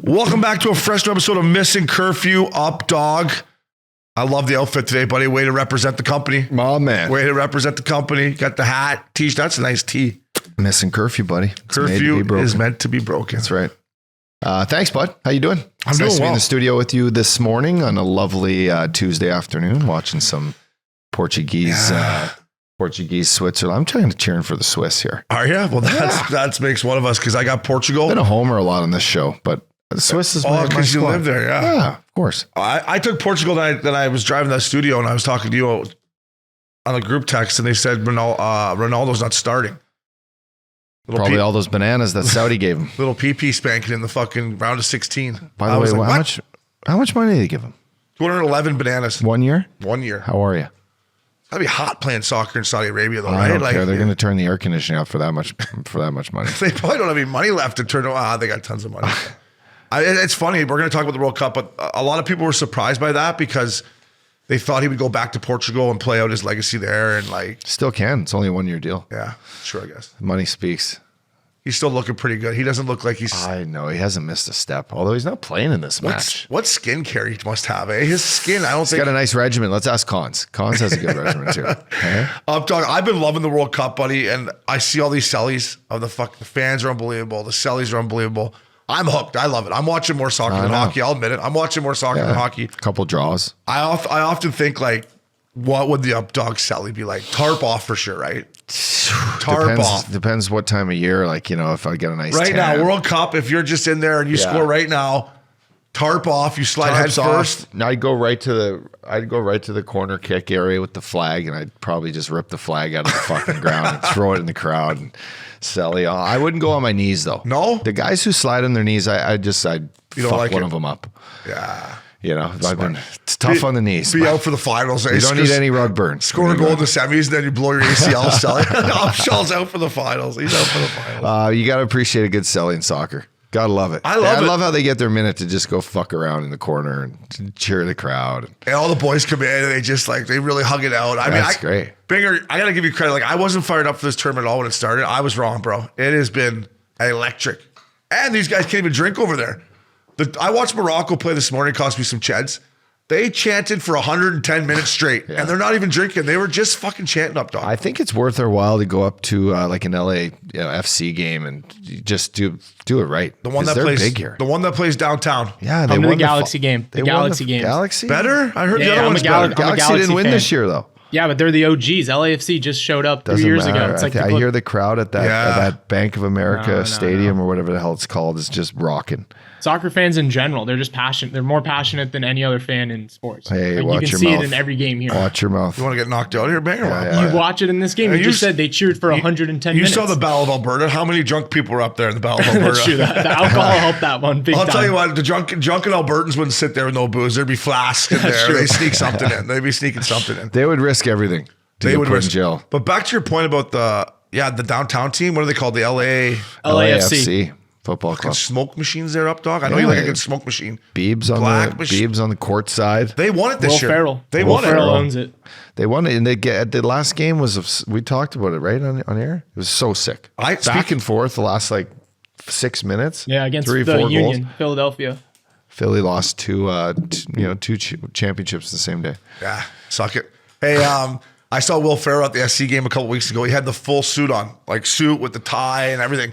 Welcome back to a fresh new episode of Missin Curfew Updogg. I love the outfit today, buddy. Way to represent the company. Oh, man. Way to represent the company. Got the hat, t-shirt. That's a nice tee. Missin curfew, buddy. Curfew is meant to be broken. That's right. Thanks, bud. How you doing? I'm doing nice to be well. in the studio with you this morning on a lovely Tuesday afternoon, watching some Portuguese Switzerland. I'm trying to cheering for the Swiss here. Are you? Well, that makes one of us because I got Portugal. Been a homer a lot on this show, but the Swiss is my because you squad. live there, Yeah, of course. I took Portugal then I was driving that studio and I was talking to you on the group text and they said Ronaldo's not starting. Probably all those bananas that Saudi gave him. Little PP spanking in the fucking round of 16. By the way, like, how much money did they give him? 211 bananas. 1 year? 1 year. How are you? That'd be hot playing soccer in Saudi Arabia, though, I right? don't care. They're going to turn the air conditioning up for that much money. They probably don't have any money left to turn. They got tons of money. It's funny. We're going to talk about the World Cup, but a lot of people were surprised by that because they thought he would go back to Portugal and play out his legacy there, and still can. It's only a 1 year deal. Yeah, sure. I guess money speaks. He's still looking pretty good. He doesn't look like he's. I know he hasn't missed a step, although he's not playing in this match. What skin care he must have? His skin. I don't think he's got a nice regimen. Let's ask Cons. Cons has a good regimen too. Okay? I've been loving the World Cup, buddy, and I see all these sellies of the fans are unbelievable. The sellies are unbelievable. I'm hooked. I love it. I'm watching more soccer than hockey. I'll admit it. I'm watching more soccer than hockey. A couple draws. I often think what would the Updogg selly be like? Tarp off for sure, right? Tarp off. Depends what time of year. If I get a nice right now, World Cup. If you're just in there and you score right now, tarp off. You slide head first. I'd go right to the corner kick area with the flag, and I'd probably just rip the flag out of the fucking ground and throw it in the crowd and selly. I wouldn't go on my knees though. No, the guys who slide on their knees, I'd fuck one of them up. Yeah. It's tough on the knees. Be out for the finals. You don't need any rug burns. Score a goal in the semis, and then you blow your ACL. Shell's out for the finals. He's out for the finals. You got to appreciate a good selling soccer. Gotta love it. I love how they get their minute to just go fuck around in the corner and cheer the crowd. And all the boys come in and they just they really hug it out. That's great. Binger, I got to give you credit. I wasn't fired up for this tournament at all when it started. I was wrong, bro. It has been electric. And these guys can't even drink over there. I watched Morocco play this morning. It cost me some cheds. They chanted for 110 minutes straight, and they're not even drinking. They were just fucking chanting up, dog. I think it's worth their while to go up to an LA FC game and just do it right. The one that plays big here. The one that plays downtown. Yeah, they won the Galaxy game. The Galaxy game. Galaxy better. I heard the other one's better. Galaxy didn't win this year though. Yeah, but they're the OGs. LAFC just showed up 3 years ago. It's I hear the crowd at that Bank of America Stadium or whatever the hell it's called is just rocking. Soccer fans in general, they're just passionate. They're more passionate than any other fan in sports. Hey, watch your mouth. You can see it in every game here. Watch your mouth. You want to get knocked out here, Banger? You watch it in this game. You just said they cheered for 110 minutes. You saw the Battle of Alberta. How many drunk people were up there in the Battle of Alberta? That's true. The alcohol helped that one big time. I'll tell you what, the drunken Albertans wouldn't sit there with no booze. There'd be flasks in there. They'd sneak something in. They'd be sneaking something in. They would risk everything. They would risk jail. But back to your point about the downtown team. What are they called? The LAFC. Football club. Smoke machines there, Updogg. I know you like a good smoke machine. Beebs on the court side. They won it this year. Ferrell. Will Ferrell owns it. They won it, and the last game was we talked about it right on air. It was so sick. Back and forth the last 6 minutes. Yeah, against 3 or the 4 Union, goals. Philadelphia. Philly lost two championships the same day. Yeah, suck it. Hey, I saw Will Ferrell at the SC game a couple weeks ago. He had the full suit on, suit with the tie and everything.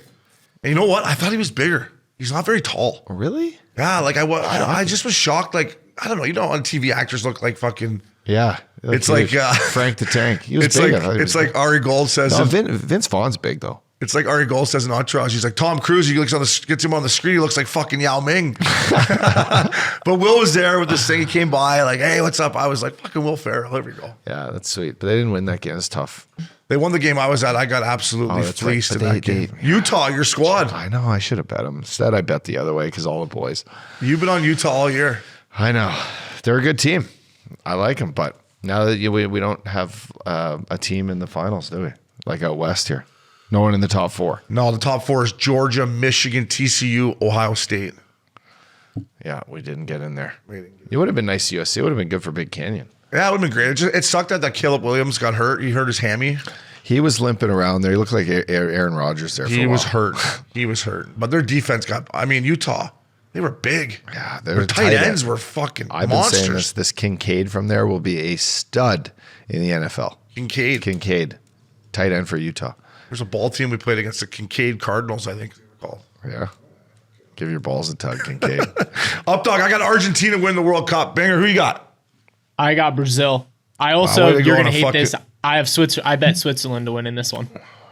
And you know what? I thought he was bigger. He's not very tall. Oh, really? Yeah, I just was shocked. I don't know. On TV, actors look like fucking. Yeah. It's like Frank the Tank. He was it's big. It's like Ari Gold says. No, Vince Vaughn's big, though. It's like Ari Gold says in Entourage. He's like, Tom Cruise, gets him on the screen. He looks like fucking Yao Ming. But Will was there with this thing. He came by hey, what's up? I was like, fucking Will Ferrell. There we go. Yeah, that's sweet. But they didn't win that game. It's tough. They won the game I was at. I got absolutely fleeced in that game. Utah, your squad. I know. I should have bet them. Instead, I bet the other way because all the boys. You've been on Utah all year. I know. They're a good team. I like them. But now that we don't have a team in the finals, do we? Like out west here. No one in the top 4. No, the top 4 is Georgia, Michigan, TCU, Ohio State. Yeah, we didn't get in there. It would have been nice USC. It would have been good for Big Canyon. Yeah, it would have been great. It sucked that Caleb Williams got hurt. He hurt his hammy. He was limping around there. He looked like Aaron Rodgers there for a while. He was hurt. But their defense Utah. They were big. Yeah, their tight ends were fucking I've monsters. been saying this Kincaid from there will be a stud in the NFL. Kincaid, tight end for Utah. There's a ball team we played against, the Kincaid Cardinals, I think they were called. Yeah. Give your balls a tug, Kincaid. Updog, I got Argentina win the World Cup. Banger, who you got? I got Brazil. I also, you're going to hate this. I have I bet Switzerland to win in this one.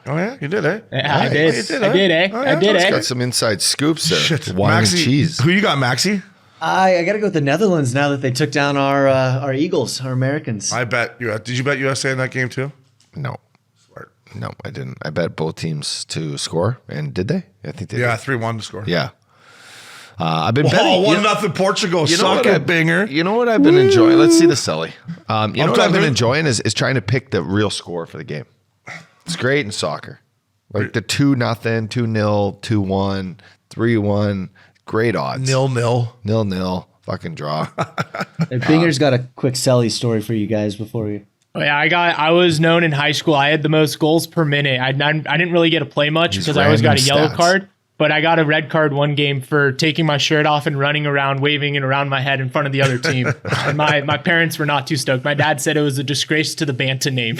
Oh, yeah? You did, eh? Yeah, I did. You did, I did, eh? Oh, yeah? I did, eh? Got some inside scoops there. Shit. Wine Maxie, and cheese. Who you got, Maxie? I got to go with the Netherlands now that they took down our Eagles, our Americans. I bet you. Did you bet USA in that game too? No. Smart. No, I didn't. I bet both teams to score. And did they? I think they Yeah, did. 3-1 to score. Yeah. I've been betting. 1-0 Portugal. Suck it, Banger. You know what I've been enjoying? Let's see the Selly. You know what I've been talking- enjoying is trying to pick the real score for the game. It's great in soccer. Like the 2-0, 2-0, 2-1, 3-1. Great odds. 0-0. 0-0. Fucking draw. And Binger's got a quick Selly story for you guys before you. Oh, yeah, I was known in high school. I had the most goals per minute. I didn't really get to play much These because I always got a random yellow stats. card. But I got a red card one game for taking my shirt off and running around, waving it around my head in front of the other team. And my parents were not too stoked. My dad said it was a disgrace to the Banta name.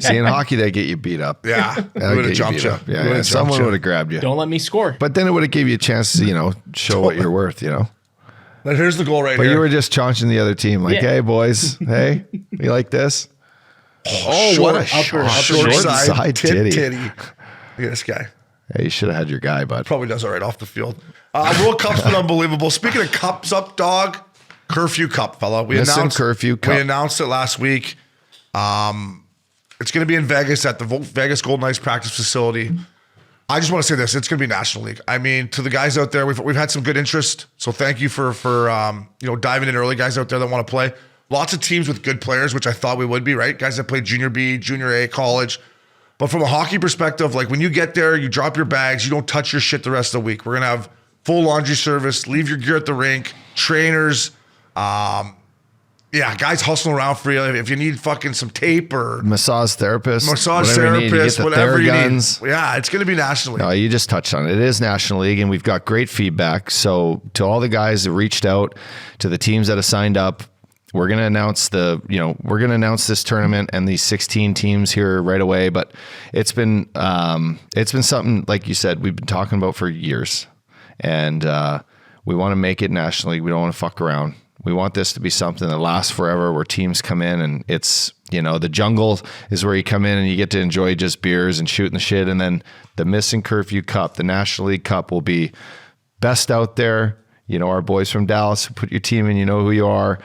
See, in hockey, they get you beat up. Yeah. That'll Would have get jumped beat you. up. Yeah, someone would have grabbed you. Don't let me score. But then it would have gave you a chance to, show what you're worth, But here's the goal right But here. you were just chaunching the other team like, Yeah. hey, boys, hey, you like this? Oh, short, what a short side titty. Titty. Look at this guy. Hey, you should have had your guy, bud. Probably does all right off the field. World Cup's been unbelievable. Speaking of cups up, dog, Curfew Cup, fella. Missin Curfew Cup. We announced it last week. It's going to be in Vegas at the Vegas Golden Knights practice facility. I just want to say this. It's going to be National League. I mean, to the guys out there, we've had some good interest. So thank you for diving in early, guys out there that want to play. Lots of teams with good players, which I thought we would be, right? Guys that play Junior B, Junior A, college. But from a hockey perspective, like when you get there, you drop your bags, you don't touch your shit the rest of the week. We're going to have full laundry service, leave your gear at the rink, trainers, guys hustling around for you. If you need fucking some tape or Massage therapist. whatever you Theraguns. need. Yeah, it's going to be National League. No, you just touched on it. It is National League, and we've got great feedback. So to all the guys that reached out, to the teams that have signed up, we're going to announce this tournament and these 16 teams here right away. But it's been something, like you said, we've been talking about for years, and we want to make it National League. We don't want to fuck around. We want this to be something that lasts forever, where teams come in and it's, the jungle is where you come in and you get to enjoy just beers and shooting the shit. And then the Missin Curfew Cup, the National League Cup, will be best out there. Our boys from Dallas, put your team in, you know who you are.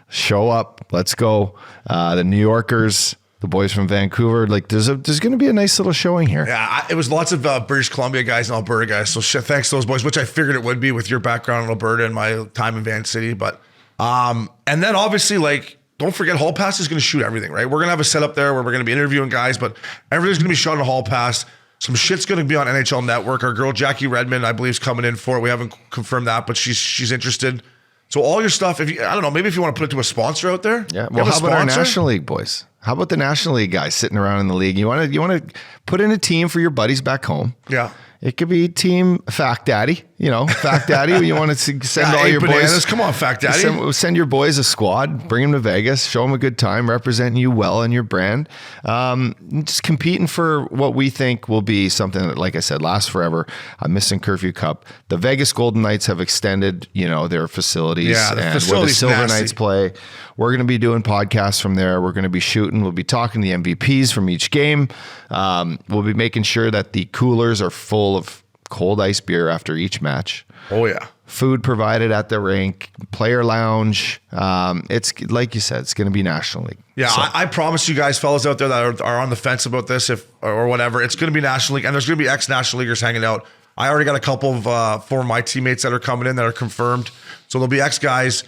Show up. Let's go. The New Yorkers, the boys from Vancouver. Like there's going to be a nice little showing here. Yeah, it was lots of British Columbia guys and Alberta guys. So thanks to those boys, which I figured it would be with your background in Alberta and my time in Van City. But and then obviously, like, don't forget, Hall Pass is going to shoot everything, right? We're going to have a setup there where we're going to be interviewing guys, but everything's going to be shot on Hall Pass. Some shit's going to be on NHL Network. Our girl Jackie Redmond, I believe, is coming in for it. We haven't confirmed that, but she's interested. So all your stuff, maybe if you want to put it to a sponsor out there. Yeah. Well, how about our National League boys? How about the National League guys sitting around in the league? You want to put in a team for your buddies back home. Yeah. It could be Team Fact Daddy. Fact Daddy. You want to send all your bananas. boys. Come on, Fact Daddy. Send your boys a squad. Bring them to Vegas. Show them a good time. Representing you well and your brand. Just competing for what we think will be something that, like I said, lasts forever. A Missin Curfew Cup. The Vegas Golden Knights have extended, their facilities. Yeah, the and where the facility's Silver nasty. Knights play. We're going to be doing podcasts from there. We're going to be shooting. We'll be talking to the MVPs from each game. We'll be making sure that the coolers are full of cold ice beer after each match. Oh, yeah. Food provided at the rink, player lounge. It's like you said, it's going to be National League. Yeah, So, I promise you guys, fellas out there that are on the fence about this, or whatever, it's going to be National League, and there's going to be ex-National Leaguers hanging out. I already got a couple of former my teammates that are coming in that are confirmed. So there'll be ex-guys.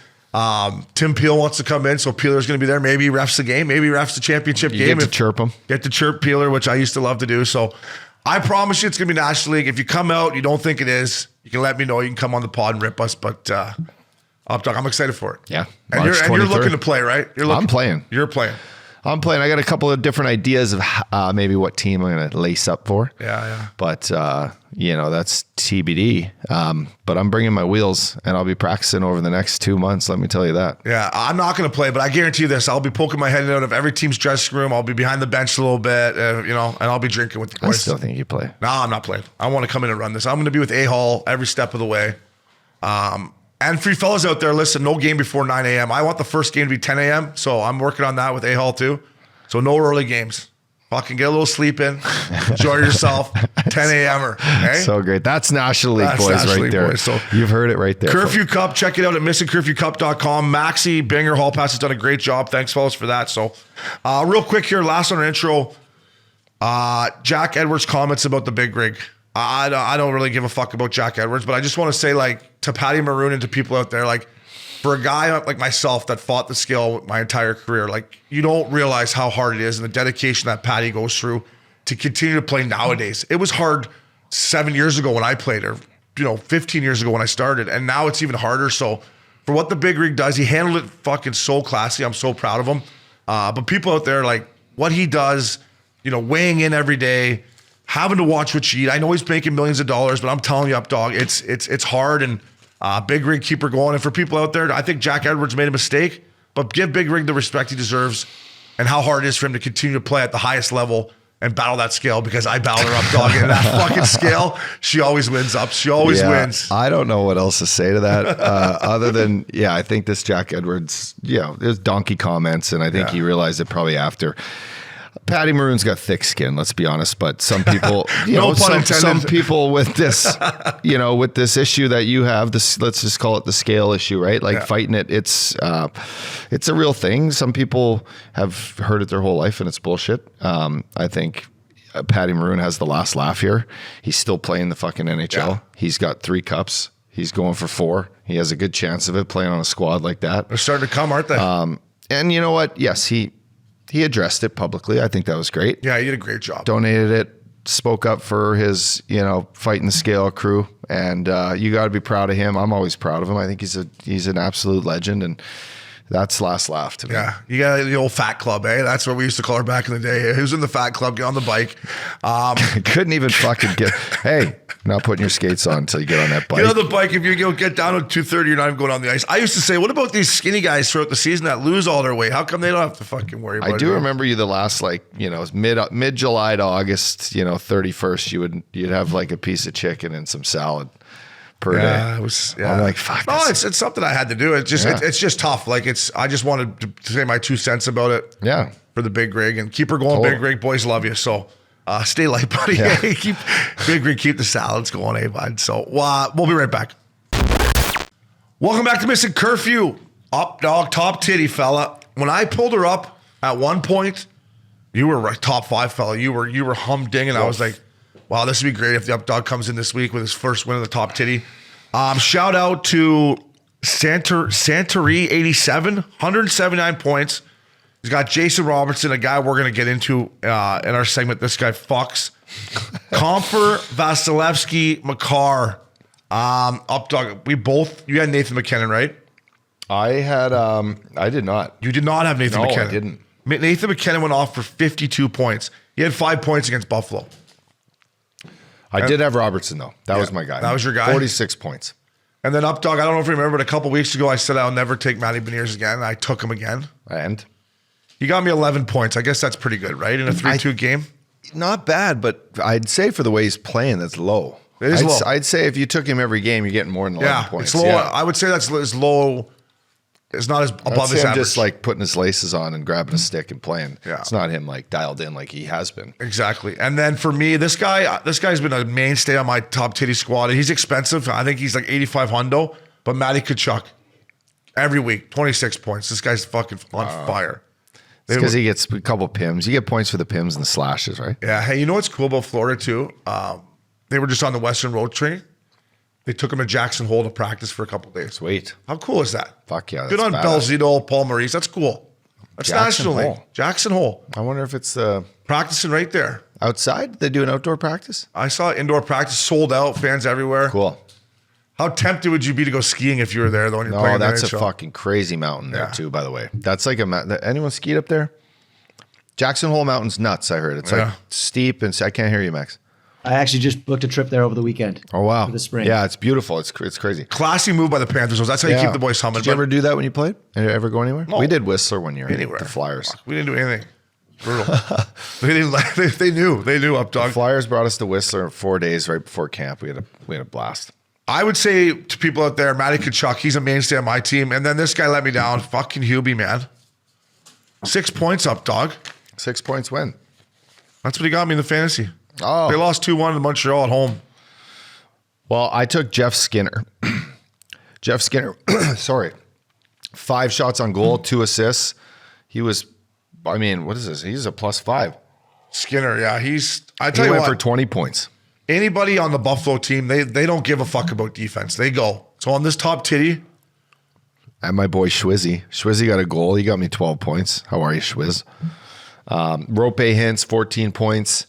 Tim Peel wants to come in, so Peeler's going to be there. Maybe he refs the game. Maybe he refs the championship you game. get to chirp them. Get to chirp Peeler, which I used to love to do. So I promise you it's going to be National League. If you come out, you don't think it is, you can let me know. You can come on the pod and rip us. But Updogg, I'm excited for it. Yeah. And March you're 23rd. looking to play, right? I'm playing. You're playing. I'm playing. I got a couple of different ideas of maybe what team I'm going to lace up for. Yeah. But, that's TBD. But I'm bringing my wheels, and I'll be practicing over the next 2 months. Let me tell you that. Yeah, I'm not going to play, but I guarantee you this. I'll be poking my head out of every team's dressing room. I'll be behind the bench a little bit, and I'll be drinking with the I boys. still think you play. No, I'm not playing. I want to come in and run this. I'm going to be with A-Hall every step of the way. And for you fellas out there, listen, no game before 9 a.m. I want the first game to be 10 a.m., so I'm working on that with A-Hall too. So no early games. Fucking get a little sleep in. Enjoy yourself. 10 a.m.er. Okay? So great. That's National League boys National right League there. boys. So you've heard it right there. Curfew Cup. Check it out at MissinCurfewCup.com. Maxi Banger Hall Pass has done a great job. Thanks, fellas, for that. So real quick here, last on our intro, Jack Edwards' comments about the big rig. I don't really give a fuck about Jack Edwards, but I just want to say, like, to Patty Maroon and to people out there, like, for a guy like myself that fought the scale my entire career, like, you don't realize how hard it is and the dedication that Patty goes through to continue to play nowadays. It was hard 7 years ago when I played, or 15 years ago when I started, and now it's even harder. So for what the big rig does, he handled it fucking so classy. I'm so proud of him. But people out there, like, what he does, weighing in every day, having to watch what you eat. I know he's making millions of dollars, but I'm telling you, Updogg, it's hard, and big rig, keep her going. And for people out there, I think Jack Edwards made a mistake, but give big rig the respect he deserves and how hard it is for him to continue to play at the highest level and battle that scale, because I battled her, Updogg, and that fucking scale, she always wins up. She always wins. I don't know what else to say to that other than, I think this Jack Edwards, there's donkey comments, and I think he realized it probably after. Patty Maroon's got thick skin, let's be honest, but some people, some people with this, with this issue that you have, this, let's just call it the scale issue, right? Like fighting it, it's a real thing. Some people have heard it their whole life and it's bullshit. I think Patty Maroon has the last laugh here. He's still playing the fucking NHL. Yeah. He's got 3 cups. He's going for 4. He has a good chance of it playing on a squad like that. They're starting to come, aren't they? And you know what? Yes, he addressed it publicly. I think that was great. Yeah, he did a great job. Donated it, spoke up for his, fighting the scale crew, and you got to be proud of him. I'm always proud of him. I think he's an absolute legend, and that's last laugh to me. Yeah, you got the old fat club, eh? That's what we used to call her back in the day. Who's in the fat club? Get on the bike. Couldn't even fucking get. Hey, not putting your skates on until you get on that bike. Get on the bike. If you get down to 2:30, you're not even going on the ice. I used to say, what about these skinny guys throughout the season that lose all their weight? How come they don't have to fucking worry about it? I do remember you the last, mid July to August, 31st, you'd have like a piece of chicken and some salad per day. It was, I'm like, fuck. No, it's something I had to do. It's just it's just tough. Like, I just wanted to say my 2 cents about it. Yeah. For the big rig, and keep her going, big rig. Boys love you. So stay light, buddy. Yeah. Hey, keep big rig, keep the salads going, bud. So we'll be right back. Welcome back to Missin Curfew. Updogg, top titty fella. When I pulled her up at one point, you were top 5 fella. You were humdinging. I was like, wow, this would be great if the Updogg comes in this week with his first win of the top titty. Shout out to Santori 87, 179 points. He's got Jason Robertson, a guy we're going to get into in our segment. This guy fucks. Comfer, Vasilevsky, Makar, Updogg. You had Nathan McKinnon, right? I did not. You did not have Nathan McKinnon. No, I didn't. Nathan McKinnon went off for 52 points. He had 5 points against Buffalo. I did have Robertson, though. That was my guy. That was your guy? 46 points. And then Updogg, I don't know if you remember, but a couple weeks ago, I said I'll never take Matty Beniers again. I took him again. And? He got me 11 points. I guess that's pretty good, right? In a 3-2 game? Not bad, but I'd say for the way he's playing, that's low. It is low. I'd say if you took him every game, you're getting more than 11 points. It's low. Yeah. I would say that's as low. It's not as above his average. Just like putting his laces on and grabbing a stick and playing. Yeah. It's not him like dialed in like he has been. Exactly. And then for me, this guy's been a mainstay on my top titty squad. He's expensive. I think he's like 85 hundo, but Matty Tkachuk every week, 26 points. This guy's fucking on fire. It's because he gets a couple pims. You get points for the pims and the slashes, right? Yeah. Hey, you know what's cool about Florida too? They were just on the Western Road train. They took him to Jackson Hole to practice for a couple of days. Sweet. How cool is that? Fuck yeah. Good on Belzito, Paul Maurice. That's cool. That's National League. Jackson Hole. I wonder if it's practicing right there. Outside? They do an outdoor practice? I saw indoor practice, sold out, fans everywhere. Cool. How tempted would you be to go skiing if you were there, though, when you're playing that's the NHL? A fucking crazy mountain there, too, by the way. That's like anyone skied up there? Jackson Hole Mountain's nuts, I heard. It's like steep, and I can't hear you, Max. I actually just booked a trip there over the weekend. Oh, wow. For the spring. Yeah, it's beautiful. It's crazy. Classy move by the Panthers. That's how you keep the boys humming. Did you ever do that when you played? Did you ever go anywhere? No. We did Whistler one year. Anywhere. The Flyers. We didn't do anything. Brutal. They knew up, dog. The Flyers brought us to Whistler in 4 days right before camp. We had a blast. I would say to people out there, Matty Tkachuk, he's a mainstay on my team. And then this guy let me down. Fucking Hubie, man. 6 points up, dog. 6 points win. That's what he got me in the fantasy. Oh. They lost 2-1 to Montreal at home. Well, I took Jeff Skinner. Jeff Skinner, sorry. 5 shots on goal, 2 assists. He was, what is this? He's a +5. Skinner, yeah. I tell He you went what. for 20 points. Anybody on the Buffalo team, they don't give a fuck about defense. They go. So on this top titty. And my boy Schwizzy. Schwizzy got a goal. He got me 12 points. How are you, Schwiz? Rope Hintz, 14 points.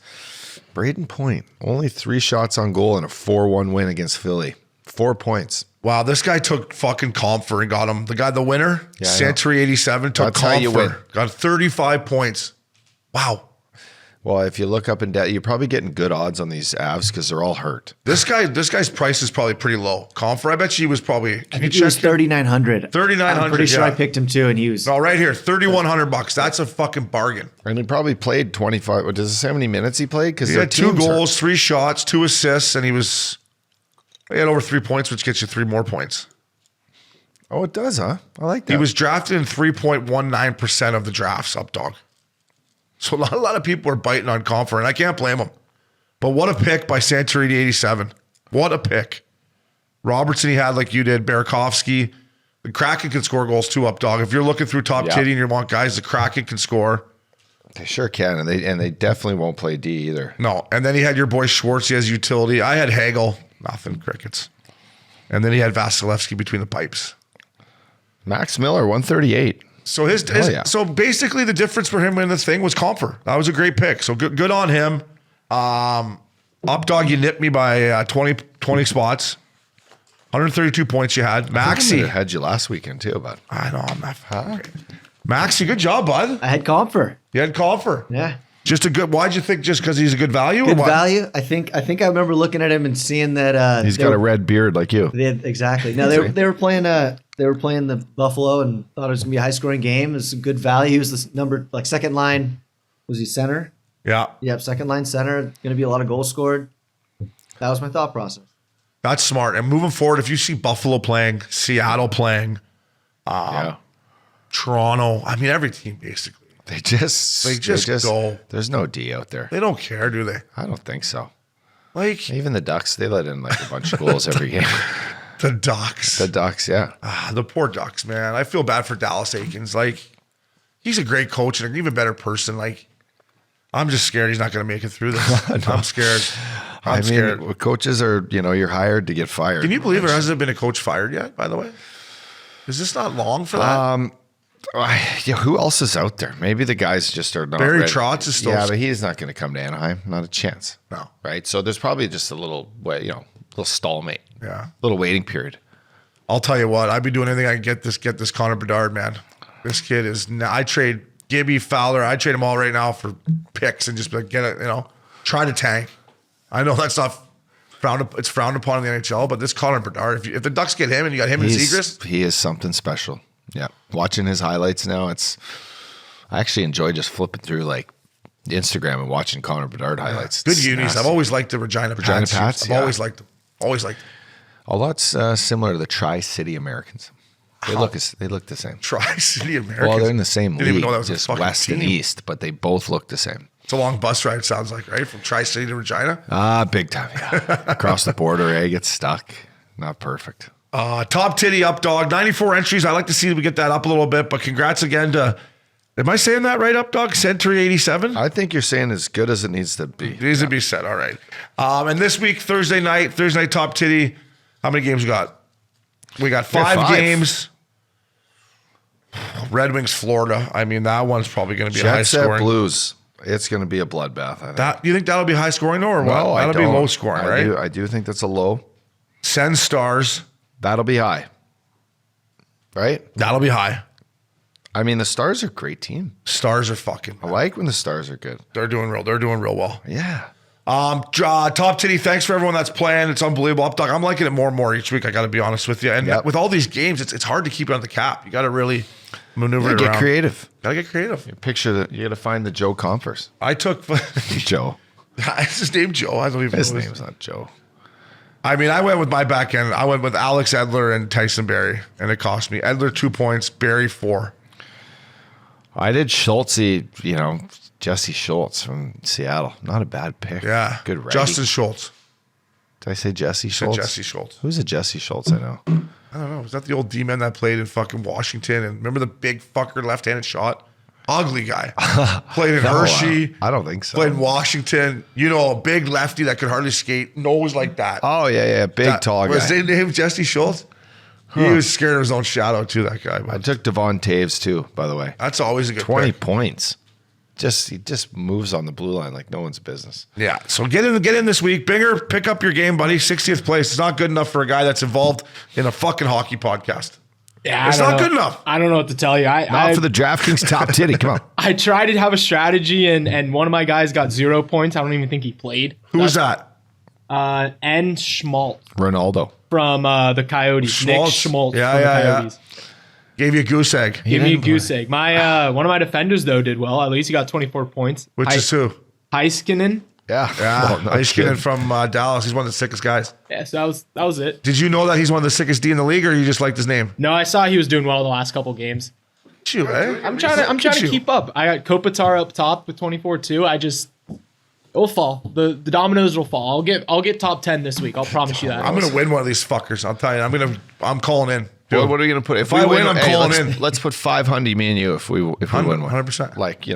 Braden Point, only 3 shots on goal and a 4-1 win against Philly. 4 points. Wow, this guy took fucking Comfer and got him. The winner, Yeah, Century 87, took That's how you win. Comfer. Got 35 points. Wow. Well, if you look up in debt, you're probably getting good odds on these Avs because they're all hurt. This guy's price is probably pretty low. Comfer, I bet you he was probably. I think he was 3,900. 3,900, I'm pretty sure yeah. I picked him too, and he was. No, right here, $3,100. That's a fucking bargain. And he probably played 25. Does it say how many minutes he played? Because He had 2 goals, 3 shots, 2 assists, and he had over 3 points, which gets you 3 more points. Oh, it does, huh? I like that. He was drafted in 3.19% of the drafts, up dog. So a lot of people are biting on Comfer, and I can't blame them. But what a pick by Santorini 87. What a pick. Robertson he had like you did. Burakovsky. The Kraken can score goals too, up dog. If you're looking through top titty and you want guys, the Kraken can score. They sure can, and they definitely won't play D either. No. And then he had your boy Schwartz. He has utility. I had Hagel. Nothing. Crickets. And then he had Vasilevsky between the pipes. Max Miller, 138. So yeah. So basically the difference for him in this thing was Comfer. That was a great pick. So good on him. Updog, you nipped me by 20 spots. 132 points you had. Maxi. I had you last weekend too, bud. I know, I'm not. Maxi, good job, bud. I had Comfer. You had Comfer. Yeah. Just a good. Why'd you think? Just because he's a good value? Good or what? value. I think I remember looking at him and seeing that He's got a red beard like you. exactly. No, they were playing the Buffalo and thought it was gonna be a high scoring game. It was some good value. He was this number like second line. Was he center? Yeah, Yep, second line center. Gonna be a lot of goals scored. That was my thought process. that's smart. And moving forward, if you see Buffalo playing, Seattle playing, Yeah. Toronto, I mean every team basically, They just go. There's no D out there. They don't care, do they? I don't think so. Like Even the Ducks, they let in like a bunch of goals every game. the Ducks. The Ducks, yeah. The poor Ducks, man. I feel bad for Dallas Aikens. Like, he's a great coach and an even better person. Like, I'm just scared he's not going to make it through this. I'm scared. I'm scared. Mean, coaches are, you're hired to get fired. Can you believe there hasn't been a coach fired yet, by the way? Is this not long for that? Who else is out there? Maybe the guys just are not Barry ready. Trotz is still... Yeah, but he's not going to come to Anaheim. Not a chance. No. Right? So there's probably just a little stalemate. Yeah. Little waiting period. I'll tell you what. I'd be doing anything I can get this Connor Bedard, man. This kid is... I trade Gibby, Fowler. I trade them all right now for picks and just get it, try to tank. I know that's not... It's frowned upon in the NHL, but this Connor Bedard, if the Ducks get him and you got him and Zegras... He is something special. Yeah. Watching his highlights now, I actually enjoy just flipping through like Instagram and watching Connor Bedard highlights. Good It's unis. nasty. I've always liked the Regina Pats. I've always liked them. Always liked them. A lot similar to the Tri-City Americans. They look the same. Tri-City Americans. Well, they're in the same Didn't even league, know that was a just fucking west and team. east, but they both look the same. It's a long bus ride, it sounds like, right? From Tri-City to Regina. Big time, yeah. Across the border, get stuck. Not perfect. Top titty up, dog. 94 entries. I'd like to see we get that up a little bit, but congrats again to... Am I saying that right, up, dog? Century 87? I think you're saying as good as it needs to be. It needs to be said. All right. And this week, Thursday night top titty. How many games we got? We got five games. Red Wings, Florida. I mean, that one's probably going to be high Jet Set scoring. Blues. It's going to be a bloodbath, I think. You think that'll be high scoring, though, or what? No, That'll be low scoring, right? I do think that's a low. Send Stars. That'll be high. Right? That'll be high. I mean, the Stars are a great team. Stars are fucking. I like when the Stars are good. They're doing real well. Yeah. Top Titty, thanks for everyone that's playing. It's unbelievable. Updogg, I'm liking it more and more each week. I got to be honest with you. And with all these games, it's hard to keep it on the cap. You got to really maneuver it around. Get creative. Got to get creative. Picture that. You got to find the Joe Converse. I took Joe. Is his name Joe? I don't even know. His name's not Joe. I mean, I went with my back end. I went with Alex Edler and Tyson Barrie, and it cost me. Edler 2 points, Barrie 4. I did Schultz, Jesse Schultz from Seattle. Not a bad pick. Yeah. Good righty. Justin Schultz. Did I say Jesse Schultz? Jesse Schultz. Who's a Jesse Schultz I know? I don't know. Was that the old D-man that played in fucking Washington? And remember the big fucker left-handed shot? Ugly guy. Played in Hershey. I don't think so. Played in Washington. A big lefty that could hardly skate. Nose like that. Oh, yeah. Big, tall guy. Was his name Jesse Schultz? He was scared of his own shadow, too, that guy. I took Devon Taves, too, by the way. That's always a good 20 pick. points. He just moves on the blue line like no one's business. Yeah. So get in this week. Binger, pick up your game, buddy. 60th place. It's not good enough for a guy that's involved in a fucking hockey podcast. Yeah, it's not good enough. I don't know what to tell you. Not for the DraftKings top titty. Come on. I tried to have a strategy, and one of my guys got 0 points. I don't even think he played. Who was that? N. Schmaltz Ronaldo. from the Coyotes. Schmaltz. Nick Schmaltz Yeah, from yeah, the yeah. Coyotes. Gave you a goose egg. Give me a goose egg. My one of my defenders though did well. At least he got 24 points. Which is who? Heiskanen. Yeah. Yeah. No Ice kidding. from Dallas. He's one of the sickest guys. Yeah, so that was it. Did you know that he's one of the sickest D in the league, or you just liked his name? No, I saw he was doing well the last couple games. You, eh? I'm trying to keep up. I got Kopitar up top with 24 too. It'll fall. The dominoes will fall. I'll get top 10 this week. I'll promise you that. I'm gonna win one of these fuckers. I'll tell you. I'm calling in. What are we gonna put? If I win, I'm calling in. Let's put 500, me and you, if we win one. 100%. Like,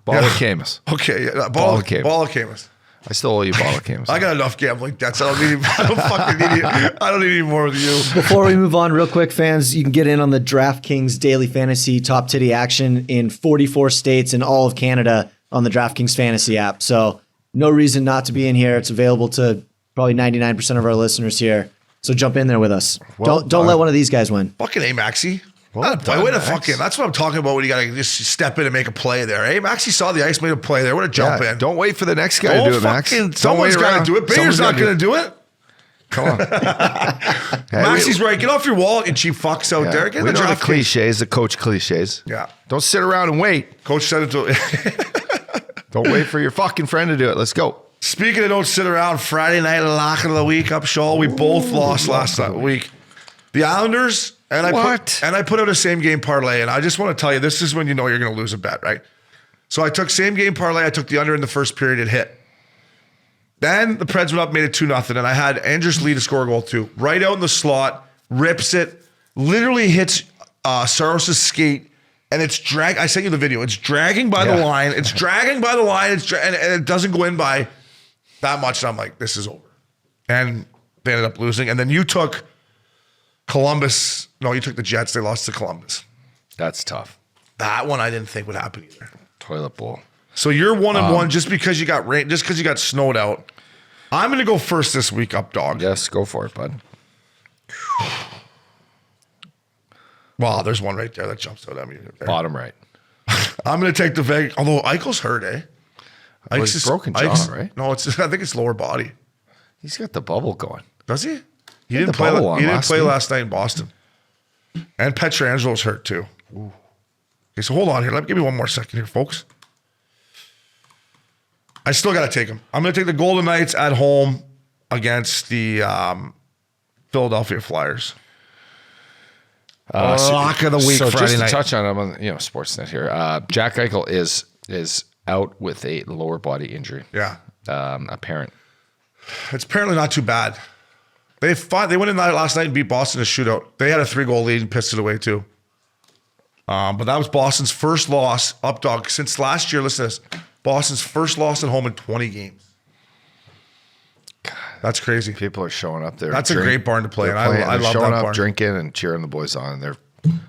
Ball of Camus. Okay, yeah, Ball of Camus. Ball of Camus. I still owe you Ball of Camus. I got enough gambling debts. I don't fucking need you. I don't need any more with you. Before we move on, real quick, fans, you can get in on the DraftKings Daily Fantasy Top Titty action in 44 states and all of Canada on the DraftKings Fantasy app. So no reason not to be in here. It's available to probably 99% of our listeners here. So jump in there with us. Don't let one of these guys win. Fucking A, Maxie. Well done, Way to Max. fucking. That's what I'm talking about when you gotta just step in and make a play there. Hey, Maxie saw the ice, made a play there. What a jump in. Don't wait for the next guy to do it, Max. Someone's got to do it. Binger's not going to do it. Come on. Maxie's right. Get off your wall, you cheap fucks out there. Get We the know the DraftKings. cliches, the coach cliches. Yeah. Don't sit around and wait. Coach said it to. Don't wait for your fucking friend to do it. Let's go. Speaking of don't sit around, Friday night lock of the week up, Shaw. We both lost last week. The Islanders and I put out a same game parlay, and I just want to tell you, this is when you know you're going to lose a bet, right? So I took same game parlay. I took the under in the first period. It hit. Then the Preds went up, made it 2-0, and I had Andrews Lee to score a goal too. Right out in the slot, rips it, literally hits Saros' skate, and it's drag. I sent you the video. It's dragging by the line. It's dragging by the line. And it doesn't go in by that much. And I'm like, this is over. And they ended up losing. And then you took Columbus. No, you took the Jets. They lost to Columbus. That's tough. That one I didn't think would happen either. Toilet bowl. So you're 1-1 just because you got rain, just because you got snowed out. I'm going to go first this week, Updogg. Yes, go for it, bud. Wow, there's one right there that jumps out at me. There. Bottom right. I'm going to take the Vegas. Although Eichel's hurt, eh? Well, he's broken jaw, right? No, I think it's lower body. He's got the bubble going. Does he? He had didn't the play. bubble on He didn't last play week. last night in Boston. And Petrangelo's hurt too. Okay, so hold on here. Give me one more second here, folks. I still got to take him. I'm going to take the Golden Knights at home against the Philadelphia Flyers. Lock of the week, so Friday just to night. touch on him on Sportsnet here. Jack Eichel is out with a lower body injury. Yeah. Apparent. It's apparently not too bad. They went in last night and beat Boston in a shootout. They had a 3-goal lead and pissed it away too. But that was Boston's first loss, Updogg, since last year. Listen to this. Boston's first loss at home in 20 games. That's crazy. People are showing up there. That's a great barn to play, and I love showing that up, barn. drinking, and cheering the boys on. And they're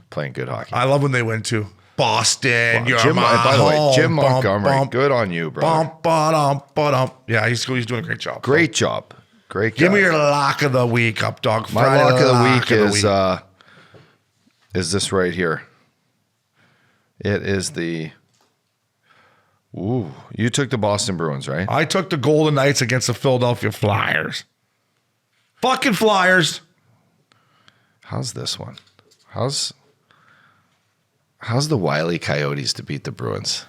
playing good hockey. I love when they win too. Boston, you're Jim, my by the way, home. Jim Montgomery, Bum, good on you, bro. Yeah, he's doing a great job. Great job. Great Give guy. me your lock of the week, Updogg. My Friday lock of the lock week is this right here. It is the. Ooh, you took the Boston Bruins, right? I took the Golden Knights against the Philadelphia Flyers. Fucking Flyers. How's this one? How's the Wile Coyotes to beat the Bruins?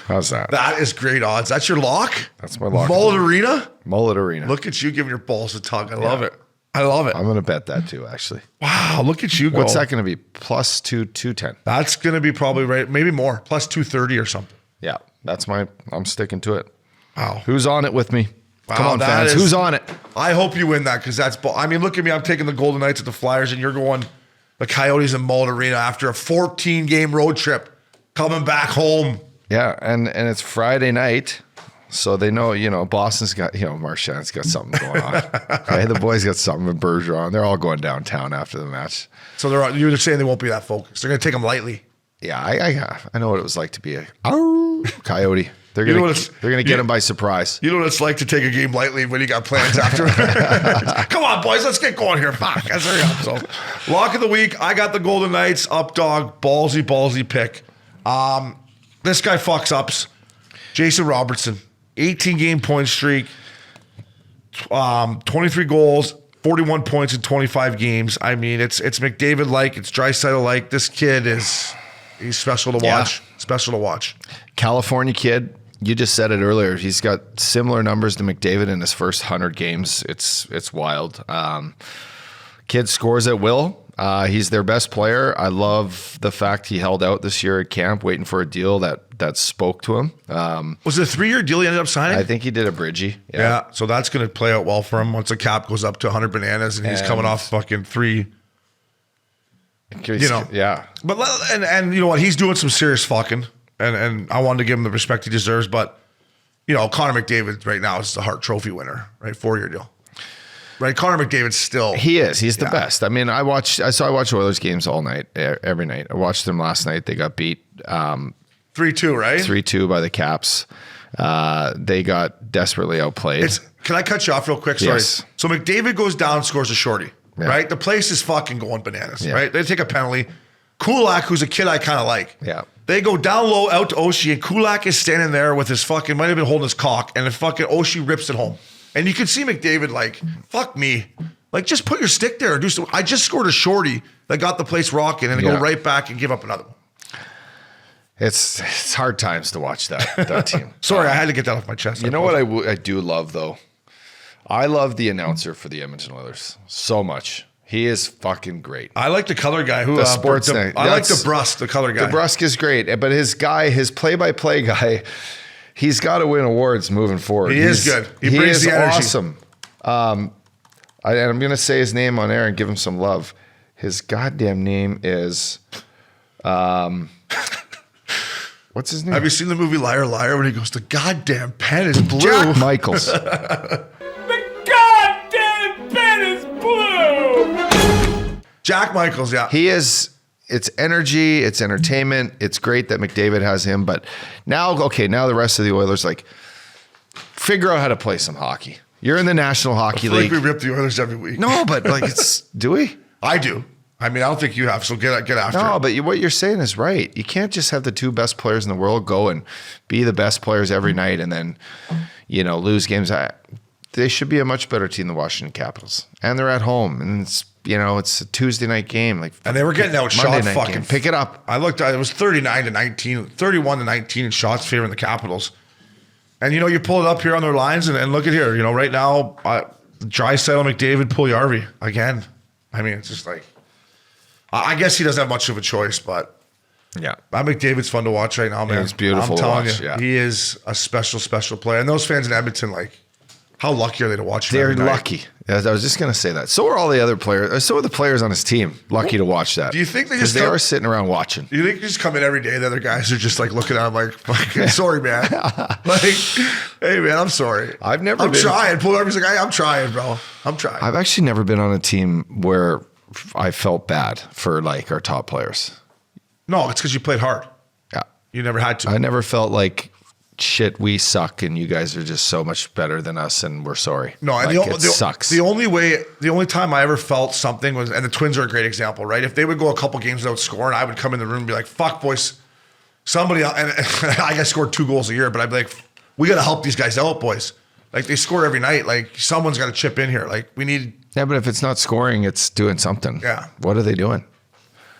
How's that? That is great odds. That's your lock? That's my lock. Mullet Arena? Mullet Arena. Look at you giving your balls a tug. I love it. I love it. I'm going to bet that too, actually. Wow, look at you go. What's that going to be? Plus 210. That's going to be probably right. Maybe more. Plus 230 or something. Yeah, I'm sticking to it. Wow. Who's on it with me? Wow, Come on, that fans. is- Who's on it? I hope you win that because that's. I mean, look at me. I'm taking the Golden Knights at the Flyers, and you're going the Coyotes in Mullet Arena after a 14-game road trip, coming back home. Yeah, and it's Friday night, so they know, Boston's got, Marchand's got something going on. Okay, the boys got something with Bergeron. They're all going downtown after the match. So you're saying they won't be that focused. They're going to take them lightly. Yeah, I know what it was like to be a Coyote. They're You know gonna what they're gonna get him by surprise. You know what it's like to take a game lightly when you got plans after. Come on, boys, let's get going here. Fuck, let's hurry up. So, lock of the week. I got the Golden Knights. Updogg, ballsy pick. This guy fucks ups. Jason Robertson, 18-game point streak, 23 goals, 41 points in 25 games. I mean, it's McDavid-like, it's Draisaitl-like. This kid he's special to watch. Yeah. Special to watch. California kid. You just said it earlier. He's got similar numbers to McDavid in his first 100 games. It's wild. Kid scores at will. He's their best player. I love the fact he held out this year at camp, waiting for a deal that spoke to him. Was it a 3-year deal he ended up signing? I think he did a bridgie. Yeah, so that's going to play out well for him once the cap goes up to 100 bananas and he's coming off fucking 3. Yeah. But and you know what? He's doing some serious fucking, and I wanted to give him the respect he deserves. But Connor McDavid right now is the Hart Trophy winner, right? 4-year deal, right? Connor McDavid's still He is. He's the best. I mean, I watch Oilers games all night, every night. I watched them last night. They got beat 3-2, right? 3-2 by the Caps. They got desperately outplayed. Can I cut you off real quick? Sorry. Yes. So McDavid goes down, scores a shorty, Yeah. right? The place is fucking going bananas, Yeah. right? They take a penalty. Kulak, who's a kid I kind of like. Yeah. They go down low out to Oshie, and Kulak is standing there with his fucking, might have been holding his cock, and the fucking Oshie rips it home. And you can see McDavid like, fuck me. Like, just put your stick there. Do some, I just scored a shorty that got the place rocking, and go right back and give up another one. It's hard times to watch that team. Sorry, I had to get that off my chest. You know what I do love, though? I love the announcer for the Edmonton Oilers so much. He is fucking great. I like the color guy who The Sportsnet. I like DeBrusque, the color guy. DeBrusque is great, but his play-by-play guy, he's got to win awards moving forward. He is good. He brings is the energy. awesome. And I'm going to say his name on air and give him some love. His goddamn name is, what's his name? Have you seen the movie Liar Liar when he goes, the goddamn pen is blue? Jack Michaels. Jack Michaels, yeah. He is. It's energy. It's entertainment. It's great that McDavid has him. But now the rest of the Oilers, figure out how to play some hockey. You're in the National Hockey League. we rip the Oilers every week. No, but do we? I do. I mean, I don't think you have, so get after No, it. but what you're saying is right. You can't just have the two best players in the world go and be the best players every night and then, lose games. They should be a much better team than the Washington Capitals. And they're at home. And it's a Tuesday night game. And they were getting outshot Monday night fucking. game. Pick it up. I looked at it, was 31 to 19 in shots favoring the Capitals. And you pull it up here on their lines and look at here. Right now, Draisaitl, McDavid, Puljujarvi again. I mean, it's just like, I guess he doesn't have much of a choice, but Yeah. McDavid's fun to watch right now, man. It's beautiful I'm to telling watch, you, yeah. he is a special, special player. And those fans in Edmonton, how lucky are they to watch him They're every night? lucky. I was just going to say that. So are all the other players. So are the players on his team lucky to watch that. Do you think they Because just they come- are sitting around watching. You think you just come in every day, the other guys are just looking at him fucking sorry, man. Hey, man, I'm sorry. I've never I'm been- trying. Puljujarvi's like, hey, I'm trying, bro. I'm trying. I've actually never been on a team where I felt bad for our top players. No, it's because you played hard. Yeah. You never had to. I never felt like shit, we suck and you guys are just so much better than us and we're sorry. No, and like, it sucks. The only time I ever felt something was, and the Twins are a great example, right? If they would go a couple games without scoring, I would come in the room and be like, fuck, boys. Somebody, and I guess scored 2 goals a year, but I'd be like, we got to help these guys out, boys. Like, they score every night. Like, someone's got to chip in here. Like, we need. Yeah, but if it's not scoring, it's doing something. Yeah. What are they doing?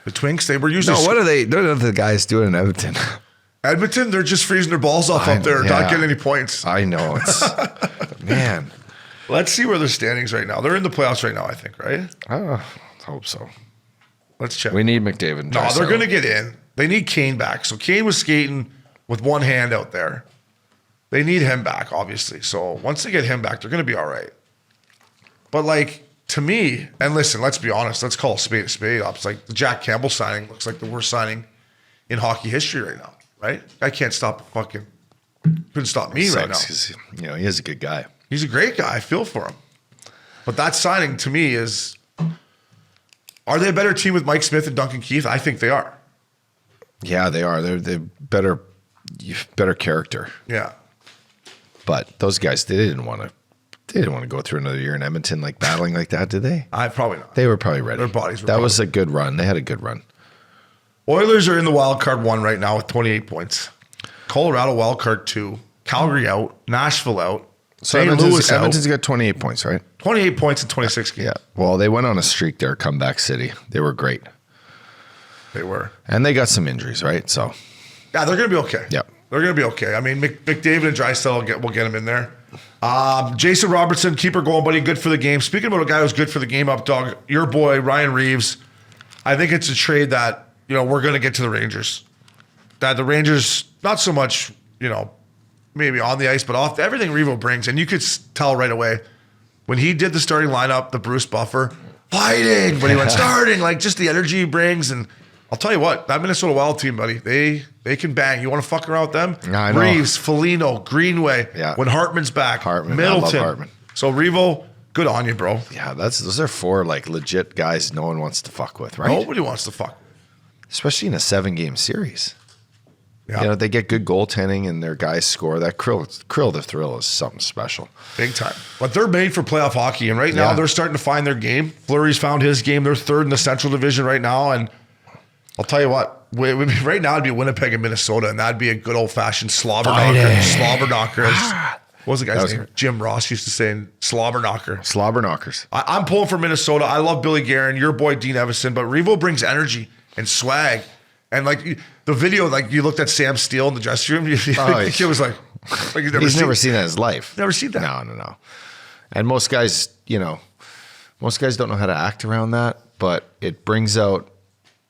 The Twinks, they were usually. No, what are they? What are the guys doing in Edmonton? Edmonton, they're just freezing their balls off up there, not getting any points. I know. It's man. Let's see where they're standings right now. They're in the playoffs right now, I think, right? I hope so. Let's check. We need McDavid. No, they're going to get in. They need Kane back. So Kane was skating with one hand out there. They need him back, obviously. So once they get him back, they're going to be all right. But like, to me, and listen, let's be honest. Let's call a spade ups. Like the Jack Campbell signing looks like the worst signing in hockey history right now, right? I can't stop couldn't stop me right now. Because, he is a good guy. He's a great guy. I feel for him. But that signing to me is, are they a better team with Mike Smith and Duncan Keith? I think they are. Yeah, they are. They're better character. Yeah. But those guys, they didn't want to go through another year in Edmonton like battling like that, did they? Probably not. They were probably ready. Their bodies were. That was a good run. They had a good run. Oilers are in the wild card 1 right now with 28 points. Colorado wild card 2. Calgary out. Nashville out. So St. Louis out. Edmonton's got 28 points, right? 28 points in 26 games. Yeah. Well, they went on a streak there, comeback city. They were great. They were. And they got some injuries, right? So. Yeah, they're going to be okay. Yep. They're going to be okay. I mean, McDavid and Draisaitl will get him in there. Jason Robertson, keeper going, buddy, good for the game. Speaking about a guy who's good for the game, Updogg, your boy, Ryan Reeves, I think it's a trade that, we're going to get to the Rangers. That the Rangers, not so much, maybe on the ice, but off, everything Reevo brings. And you could tell right away when he did the starting lineup, the Bruce Buffer, fighting, but he went starting, like just the energy he brings. And I'll tell you what, that Minnesota Wild team, buddy, they can bang. You want to fuck around with them? I know. Reeves, Foligno, Greenway. Yeah. When Hartman's back, Middleton. Middleton. I love Hartman. So Reevo, good on you, bro. Yeah, those are 4 like legit guys no one wants to fuck with, right? Nobody wants to fuck. Especially in a 7-game series. Yeah. They get good goaltending and their guys score. That Krill the Thrill is something special. Big time. But they're made for playoff hockey. And right now they're starting to find their game. Fleury's found his game. They're 3rd in the Central Division right now. And I'll tell you what, right now it'd be Winnipeg and Minnesota. And that'd be a good old-fashioned slobber knocker. What was the guy's name? Jim Ross used to say slobber knocker. Slobber knockers. I'm pulling for Minnesota. I love Billy Guerin, your boy Dean Evison. But Reevo brings energy and swag. And like the video, like you looked at Sam Steele in the dressing room, it was like he's never seen that in his life. Never seen that. No. And most guys, don't know how to act around that, but it brings out,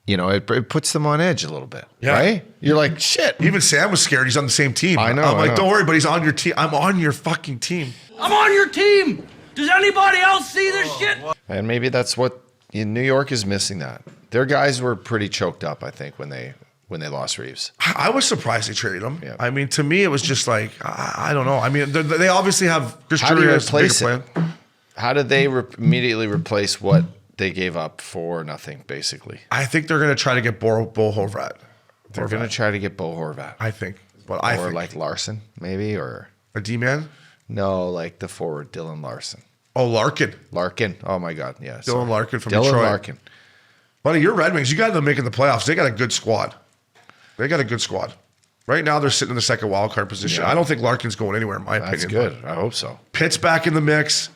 it puts them on edge a little bit, right? You're like, shit. Even Sam was scared. He's on the same team. I know. I'm like, don't worry, but he's on your team. I'm on your fucking team. I'm on your team. Does anybody else see this shit? And maybe that's what New York is missing that. Their guys were pretty choked up, I think, when they lost Reeves. I was surprised they traded him. Yeah. I mean, to me, it was just like, I don't know. I mean, they obviously have Chris How do you Drury has a bigger replace it? plan. How did they immediately replace what they gave up for nothing, basically? I think they're going to try to get Bo Horvat. They're going to try to get Bo Horvat. I think. But I think like Larson, maybe, or a D-man? No, like the forward, Dylan Larson. Oh, Larkin. Oh, my God. Yeah. Dylan Larkin from Dylan Detroit. Larkin. Buddy, your Red Wings, you got them making the playoffs. They got a good squad. Right now, they're sitting in the second wild card position. Yeah. I don't think Larkin's going anywhere, in my opinion. That's good. I hope so. Pitt's back in the mix.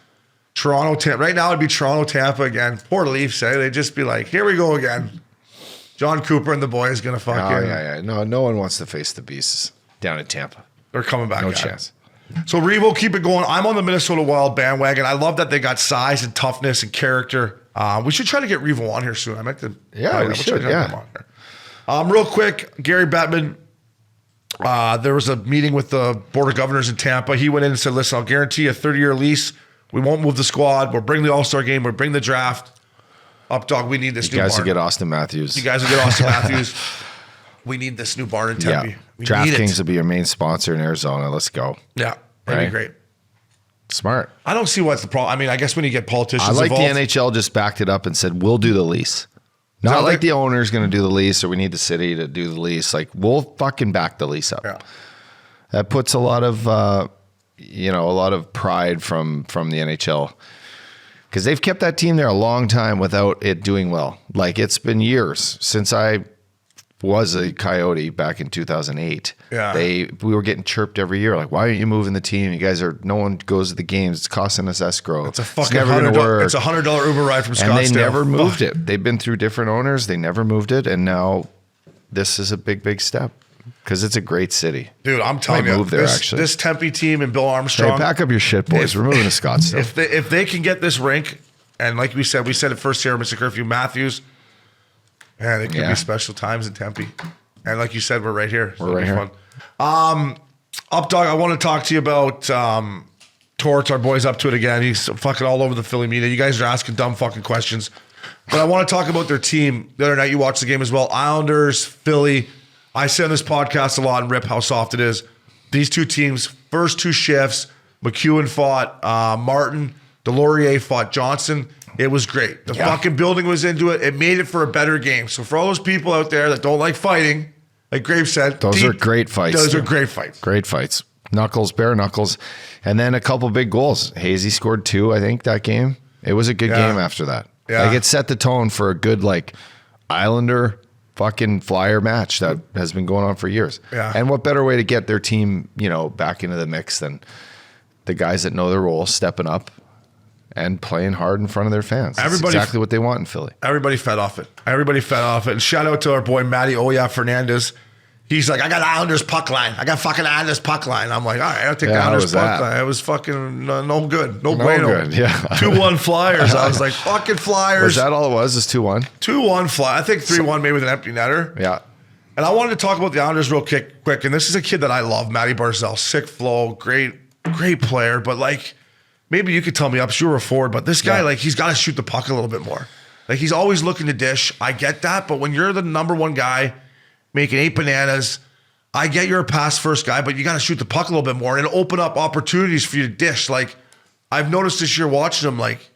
Toronto, Tampa. Right now, it'd be Toronto, Tampa again. Poor Leafs, eh? They'd just be like, here we go again. John Cooper and the boys going to fucking... Oh, yeah. No one wants to face the Beasts down in Tampa. They're coming back. No chance. So Reevo, keep it going. I'm on the Minnesota Wild bandwagon. I love that they got size and toughness and character. We should try to get Reevo on here soon. I meant to. We should. Yeah. Him on here. Real quick, Gary Bettman. There was a meeting with the Board of Governors in Tampa. He went in and said, "Listen, I'll guarantee a 30-year lease. We won't move the squad. We'll bring the All-Star game. We'll bring the draft. Updogg, we need this new barn. You guys will get Austin Matthews. We need this new barn in Tempe. Yeah. DraftKings will be your main sponsor in Arizona. Let's go. Yeah, that'd be great. Smart. I don't see what's the problem. I mean, I guess when you get politicians I like involved, the NHL just backed it up and said, we'll do the lease. Not like the owner's going to do the lease or we need the city to do the lease. Like, we'll fucking back the lease up. Yeah. that puts a lot of pride from the NHL. Because they've kept that team there a long time without it doing well. Like, it's been years since I was a Coyote back in 2008. Yeah. We were getting chirped every year. Like, why aren't you moving the team? You guys no one goes to the games. It's costing us escrow. It's a fucking never gonna work. It's $100 Uber ride from Scottsdale. And they never moved it. They've been through different owners. They never moved it. And now this is a big, big step. Because it's a great city. Dude, I'm telling you, move there, actually. This Tempe team and Bill Armstrong. Hey, pack up your shit, boys. We're moving to Scottsdale. If they can get this rink, and like we said it first here, Mr. Curfew, Matthews, man, it could be special times in Tempe. And like you said, we're right here. We're right here. Fun. Updogg, I want to talk to you about Torts. Our boy's up to it again. He's fucking all over the Philly media. You guys are asking dumb fucking questions. But I want to talk about their team. The other night you watched the game as well. Islanders, Philly. I say on this podcast a lot and rip how soft it is. These two teams, first two shifts, McEwen fought Martin, Delorier fought Johnson. It was great. The fucking building was into it. It made it for a better game. So for all those people out there that don't like fighting, like Graves said, those are great fights. Those are great fights. Great fights. Knuckles, bare knuckles. And then a couple big goals. Hazy scored 2, I think, that game. It was a good game after that. Yeah. Like, it set the tone for a good, like, Islander fucking Flyer match that has been going on for years. Yeah. And what better way to get their team, back into the mix than the guys that know their role stepping up and playing hard in front of their fans. That's exactly what they want in Philly. Everybody fed off it. And shout out to our boy Matty Oya Fernandez. He's like, I got Islanders puck line. I got fucking Islanders puck line. I'm like, all right, I'll take the Islanders puck line. It was fucking no good. No bueno. Good, yeah. 2-1 Flyers. I was like, fucking Flyers. Was that all it was? Is 2-1? 2-1 Fly. I think 3-1 maybe with an empty netter. Yeah. And I wanted to talk about the Islanders real quick. And this is a kid that I love, Matty Barzal. Sick flow, great player. But like, maybe you could tell me, you're a forward, but this guy, like, he's got to shoot the puck a little bit more. Like, he's always looking to dish. I get that. But when you're the number one guy making 8 bananas, I get you're a pass first guy, but you got to shoot the puck a little bit more and open up opportunities for you to dish. Like, I've noticed this year watching him, like,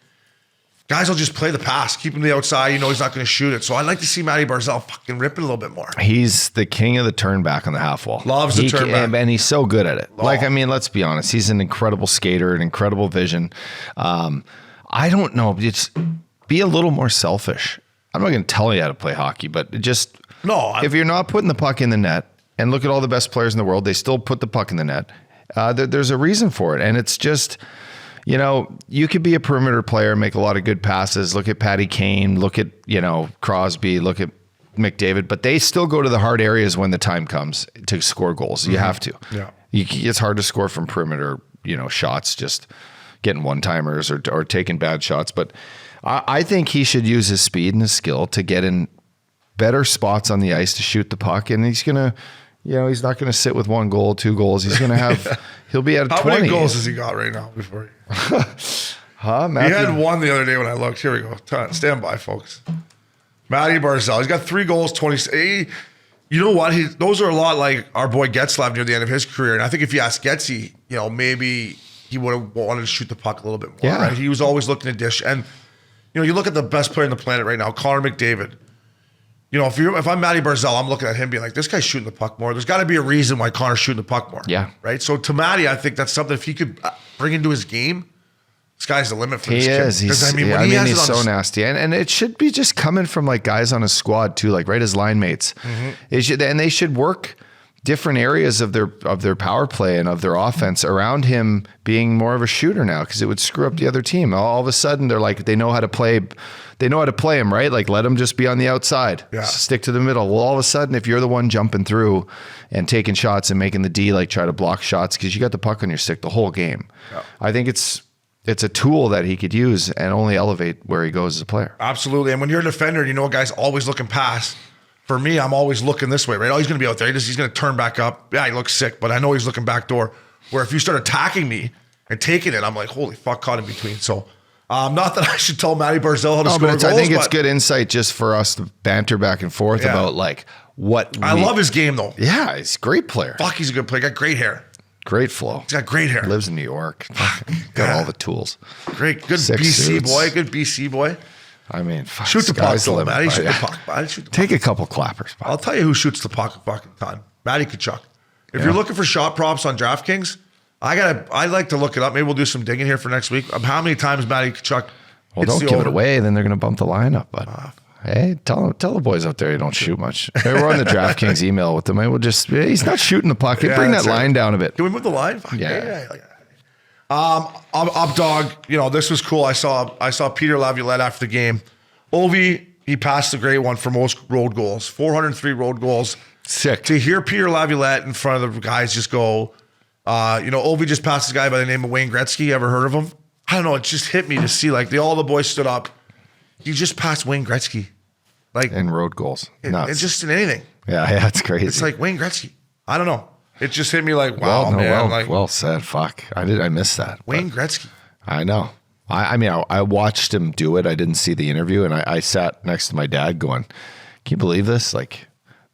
guys will just play the pass, keep him to the outside. He's not going to shoot it. So I'd like to see Matty Barzal fucking rip it a little bit more. He's the king of the turn back on the half wall. Loves the turn back. And he's so good at it. Oh. Like, I mean, let's be honest. He's an incredible skater, an incredible vision. I don't know. Just be a little more selfish. I'm not going to tell you how to play hockey, but just if you're not putting the puck in the net, and look at all the best players in the world, they still put the puck in the net. There's a reason for it. And it's just, you could be a perimeter player, make a lot of good passes. Look at Patty Kane, look at, Crosby, look at McDavid, but they still go to the hard areas when the time comes to score goals. You have to. Yeah. It's hard to score from perimeter, shots, just getting one-timers or taking bad shots. But I think he should use his speed and his skill to get in better spots on the ice to shoot the puck. And he's going to, he's not going to sit with 1 goal, 2 goals. He's going to have, he'll be at 20. How many goals has he got right now before you? Matthew? He had 1 the other day when I looked. Here we go. Stand by, folks. Matty Barzal. He's got 3 goals, 20. You know what? Those are a lot like our boy Getzlav near the end of his career. And I think if you ask Getsy, maybe he would have wanted to shoot the puck a little bit more. Yeah. Right? He was always looking to dish. And, you look at the best player on the planet right now, Connor McDavid. If I'm Matty Barzal, I'm looking at him being like, this guy's shooting the puck more. There's got to be a reason why Connor's shooting the puck more. Yeah. Right? So to Matty, I think that's something, if he could bring into his game, sky's the limit for this kid. He is. He's so nasty. And it should be just coming from like guys on his squad too, like his line mates. Mm-hmm. They should work different areas of their power play and of their offense around him being more of a shooter now, because it would screw up the other team. All of a sudden they're like, they know how to play him, right? Like, let him just be on the outside. Yeah. Stick to the middle. Well, all of a sudden, if you're the one jumping through and taking shots and making the D like try to block shots because you got the puck on your stick the whole game. Yeah. I think it's a tool that he could use and only elevate where he goes as a player. Absolutely. And when you're a defender, a guy's always looking past. For me, I'm always looking this way, right? Oh, he's going to be out there. He's going to turn back up. Yeah, he looks sick, but I know he's looking back door. Where if you start attacking me and taking it, I'm like, holy fuck, caught in between. So, not that I should tell Matty Barzal how to score goals. I think it's good insight just for us to banter back and forth about like what. I love his game though. Yeah, he's a great player. Fuck, he's a good player. Got great hair. Great flow. He's got great hair. Lives in New York. Got all the tools. Great. Good BC boy. Good BC boy. I mean, shoot the puck, though, Matty. Shoot the puck. Take a couple clappers. I'll tell you who shoots the puck a fucking ton. Matty Tkachuk. If you're looking for shot props on DraftKings, I'd like to look it up. Maybe we'll do some digging here for next week. How many times Matty Tkachuk Well, don't give it away. Then they're going to bump the line up. But hey, tell the boys out there you don't shoot much. Hey, we're on the DraftKings email with them. We'll just he's not shooting the puck. Bring that line down a bit. Can we move the line? Yeah. Updogg, this was cool. I saw Peter Laviolette after the game. Ovi, he passed the great one for most road goals. 403 road goals. Sick. To hear Peter Laviolette in front of the guys just go, Ovi just passed a guy by the name of Wayne Gretzky. Ever heard of him? I don't know. It just hit me to see all the boys stood up. You just passed Wayne Gretzky. In road goals. It's just in anything. Yeah, it's crazy. It's like Wayne Gretzky. I don't know. It just hit me wow, man. Well said. Fuck. I missed that. Wayne Gretzky. I know. I watched him do it. I didn't see the interview, and I sat next to my dad going, can you believe this? Like,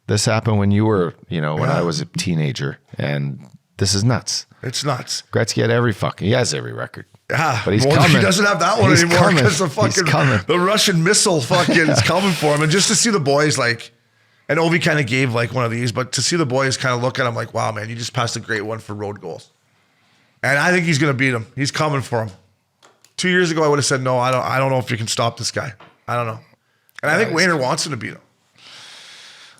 this happened when you were, when I was a teenager, and this is nuts. It's nuts. Gretzky had he has every record. Yeah, but he's coming. He doesn't have that one anymore because the Russian missile is coming for him. And just to see the boys and Ovi kind of gave one of these, but to see the boys kind of look at him like, wow, man, you just passed a great one for road goals. And I think he's going to beat him. He's coming for him. 2 years ago, I would have said, no, I don't know if you can stop this guy. I don't know. And I think Wayner wants him to beat him.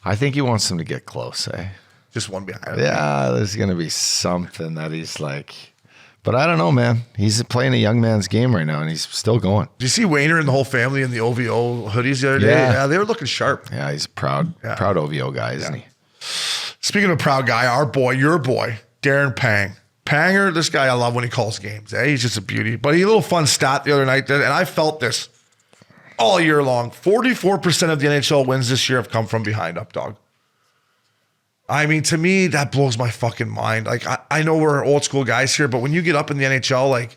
I think he wants him to get close, eh? Just one behind him. Yeah, there's going to be something that he's like... But I don't know, man. He's playing a young man's game right now, and he's still going. Did you see Wayner and the whole family in the OVO hoodies the other day? Yeah, they were looking sharp. Yeah, he's a proud OVO guy, isn't he? Speaking of proud guy, our boy, your boy, Darren Pang. Panger, this guy I love when he calls games. He's just a beauty. But he had a little fun stat the other night, and I felt this all year long. 44% of the NHL wins this year have come from behind, Updogg. I mean, to me, that blows my fucking mind. I know we're old school guys here, but when you get up in the NHL,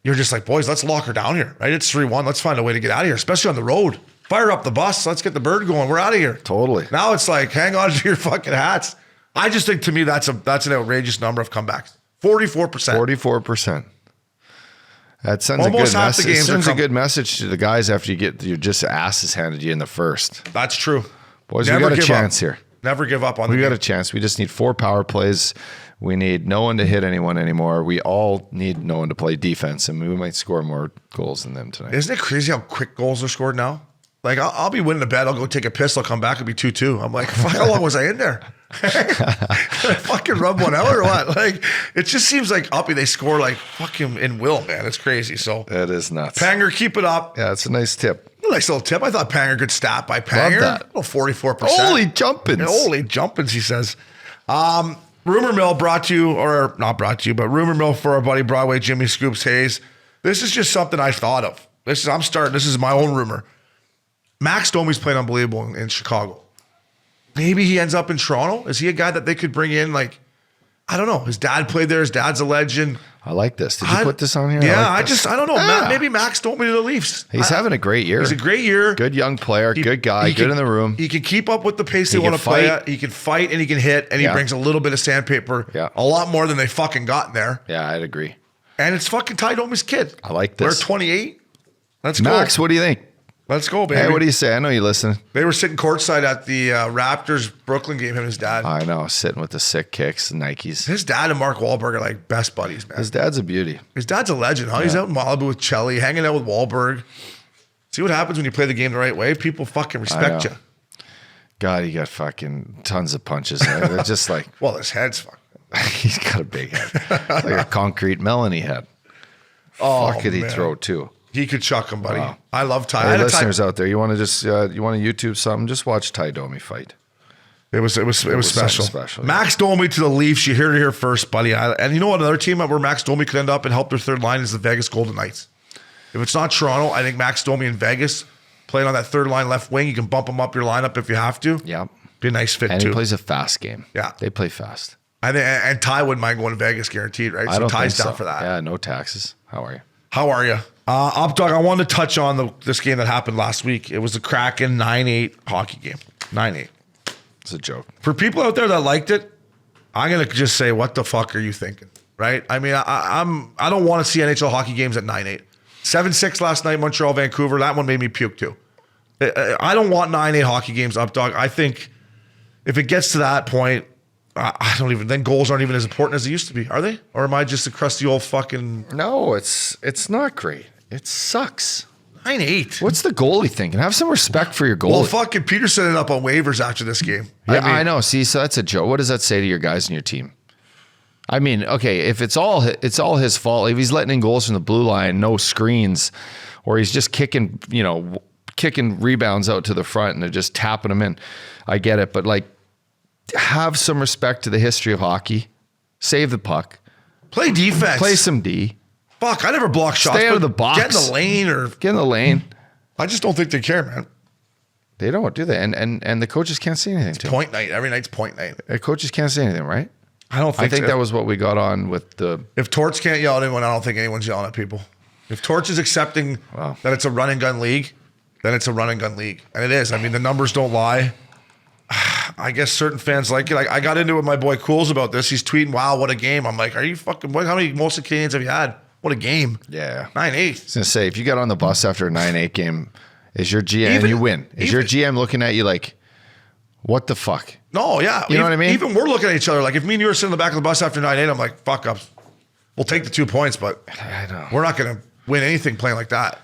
you're just like, boys, let's lock her down here, right? It's 3-1. Let's find a way to get out of here, especially on the road. Fire up the bus. Let's get the bird going. We're out of here. Totally. Now it's hang on to your fucking hats. I just think, to me, that's an outrageous number of comebacks. 44%. 44%. That sends Almost a good message. It sends a good message to the guys after you get your just asses handed to you in the first. That's true. Boys, we got a chance here. Never give up on the game. We got a chance. We just need 4 power plays. We need no one to hit anyone anymore. We all need no one to play defense, and we might score more goals than them tonight. Isn't it crazy how quick goals are scored now? I'll be winning a bet. I'll go take a piss. I'll come back. It'll be 2-2. I'm like, fuck, how long was I in there? Fucking rub one out or what? It just seems like Uppy, they score fucking in will, man. It's crazy. So that is nuts. Panger, keep it up. Yeah, it's a nice tip. Nice little tip. I thought Panger could stat by Panger. Love that. 44%. Holy jumpins. Holy jumpins, he says. Rumour Mill brought to you, or not brought to you, but Rumour Mill for our buddy Broadway Jimmy Scoops Hayes. This is just something I thought of. This is my own rumor. Max Domi's playing unbelievable in Chicago. Maybe he ends up in Toronto. Is he a guy that they could bring in? I don't know. His dad played there. His dad's a legend. I like this. Did you put this on here? Yeah, I don't know. Yeah. Maybe Max Domi to the Leafs. He's having a great year. He's a great year. Good young player. Good guy. Good in the room. He can keep up with the pace they want to play at. He can fight and he can hit, and he brings a little bit of sandpaper. Yeah. A lot more than they fucking got in there. Yeah, I'd agree. And it's fucking Ty Domi's kid. I like this. We're 28. Let's go. Max, what do you think? Let's go, baby. Hey, what do you say? I know you listen. They were sitting courtside at the Raptors Brooklyn game, him and his dad. I know, sitting with the sick kicks, the Nikes. His dad and Mark Wahlberg are best buddies, man. His dad's a beauty. His dad's a legend, huh? Yeah. He's out in Malibu with Chelly, hanging out with Wahlberg. See what happens when you play the game the right way? People fucking respect you. God, he got fucking tons of punches. They're just well, his head's fucking. He's got a big head. Like a concrete melon he had. Oh, fuck, could he throw too? He could chuck him, buddy. Wow. I love Ty. Hey, listeners out there, you want to just you want to YouTube something? Just watch Ty Domi fight. It was special. Special. Max Domi to the Leafs. You heard it here first, buddy. And you know what? Another team where Max Domi could end up and help their third line is the Vegas Golden Knights. If it's not Toronto, I think Max Domi in Vegas playing on that third line left wing. You can bump him up your lineup if you have to. Yeah, be a nice fit and too. And he plays a fast game. Yeah, they play fast. I think, and Ty wouldn't mind going to Vegas, guaranteed, right? I don't Ty's think down for that. Yeah, no taxes. How are you? How are you? Updogg, I wanted to touch on this game that happened last week. It was the Kraken 9-8 hockey game. 9-8. It's a joke. For people out there that liked it, I'm going to just say, what the fuck are you thinking? Right? I mean, I don't want to see NHL hockey games at 9-8. 7-6 last night, Montreal, Vancouver. That one made me puke too. I don't want 9-8 hockey games, Updogg. I think if it gets to that point, I don't even. Then goals aren't even as important as they used to be, are they? Or am I just a crusty old fucking No, it's not great. It sucks. 9-8? What's the goalie thinking? Have some respect for your goalie. Well, fucking Peterson ended up on waivers after this game. Yeah, I know. See, so that's a joke. What does that say to your guys in your team? I mean, okay, if it's all his fault, if he's letting in goals from the blue line, no screens, or he's just kicking rebounds out to the front and they're just tapping them in, I get it. But like, have some respect to the history of hockey. Save the puck. Play defense. Play some D. Fuck, I never block shots. Stay out of the box. Get in the lane or Get in the lane. I just don't think they care, man. They don't, do they? And the coaches can't say anything to them. Point night. Every night's point night. The coaches can't say anything, right? I think that was what we got on with the. If Torch can't yell at anyone, I don't think anyone's yelling at people. If Torch is accepting that it's a run and gun league, then it's a run and gun league. And it is. I mean, the numbers don't lie. I guess certain fans like it. I got into it with my boy Cools about this. He's tweeting, wow, what a game. I'm like, are you fucking, how many most of Canadians have you had? What a game. Yeah. 9-8. I was going to say, if you got on the bus after a 9-8 game, is your GM, you win. Is your GM looking at you like, what the fuck? No, yeah. You know what I mean? Even we're looking at each other. Like if me and you were sitting in the back of the bus after 9-8, I'm like, fuck up. We'll take the 2 points, but I know. We're not going to win anything playing like that.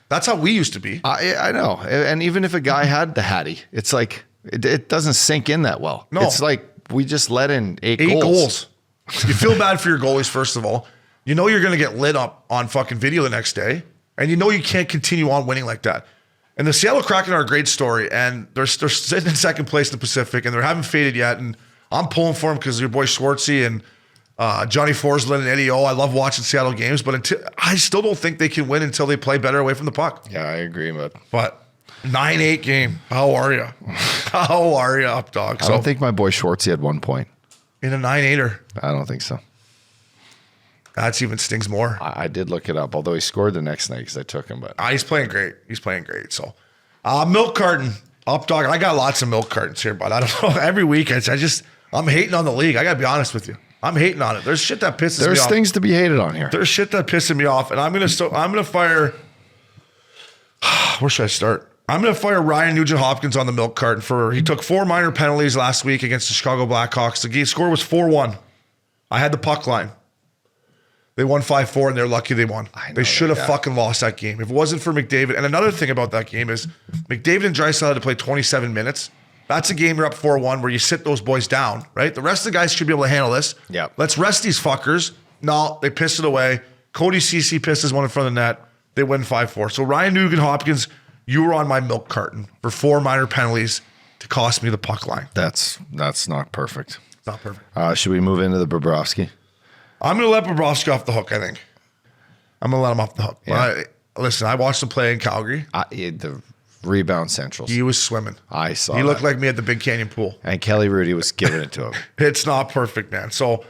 That's how we used to be. I know. And even if a guy had the Hattie, it's like, it doesn't sink in that well. No. It's like we just let in 8 goals. goals. You feel bad for your goalies, first of all. You know you're going to get lit up on fucking video the next day, and you know you can't continue on winning like that. And the Seattle Kraken are a great story, and they're sitting in second place in the Pacific, and they haven't faded yet. And I'm pulling for them because your boy Schwartzy and Johnny Forsland and Eddie O. I love watching Seattle games, but I still don't think they can win until they play better away from the puck. Yeah, I agree, but 9-8 game. How are you? How are you, Updogg? I don't think my boy Schwartzy had 1 point. In a 9-8er. I don't think so. That even stings more. I did look it up, although he scored the next night because I took him. But he's playing great. He's playing great. So, Milk Carton, Updogg. I got lots of Milk Cartons here, but I don't know. Every week, I'm hating on the league. I got to be honest with you. I'm hating on it. There's shit that pisses me off. There's things to be hated on here. There's shit that pisses me off, and I'm gonna fire. Where should I start? I'm gonna fire Ryan Nugent-Hopkins on the Milk Carton he took 4 minor penalties last week against the Chicago Blackhawks. The score was 4-1. I had the puck line. They won 5-4, and they're lucky they won. They should have fucking lost that game. If it wasn't for McDavid. And another thing about that game is McDavid and Draisaitl had to play 27 minutes. That's a game you're up 4-1 where you sit those boys down, right? The rest of the guys should be able to handle this. Yeah. Let's rest these fuckers. No, they pissed it away. Cody Ceci pisses one in front of the net. They win 5-4. So Ryan Nugent-Hopkins, you were on my Milk Carton for 4 minor penalties to cost me the puck line. That's not perfect. Not perfect. Should we move into the Bobrovsky? I'm going to let Bobrovsky off the hook, I think. I'm going to let him off the hook. Yeah. Listen, I watched him play in Calgary. The rebound centrals. He was swimming. I saw He looked like me at the Big Canyon pool. And Kelly Rudy was giving it to him. It's not perfect, man. So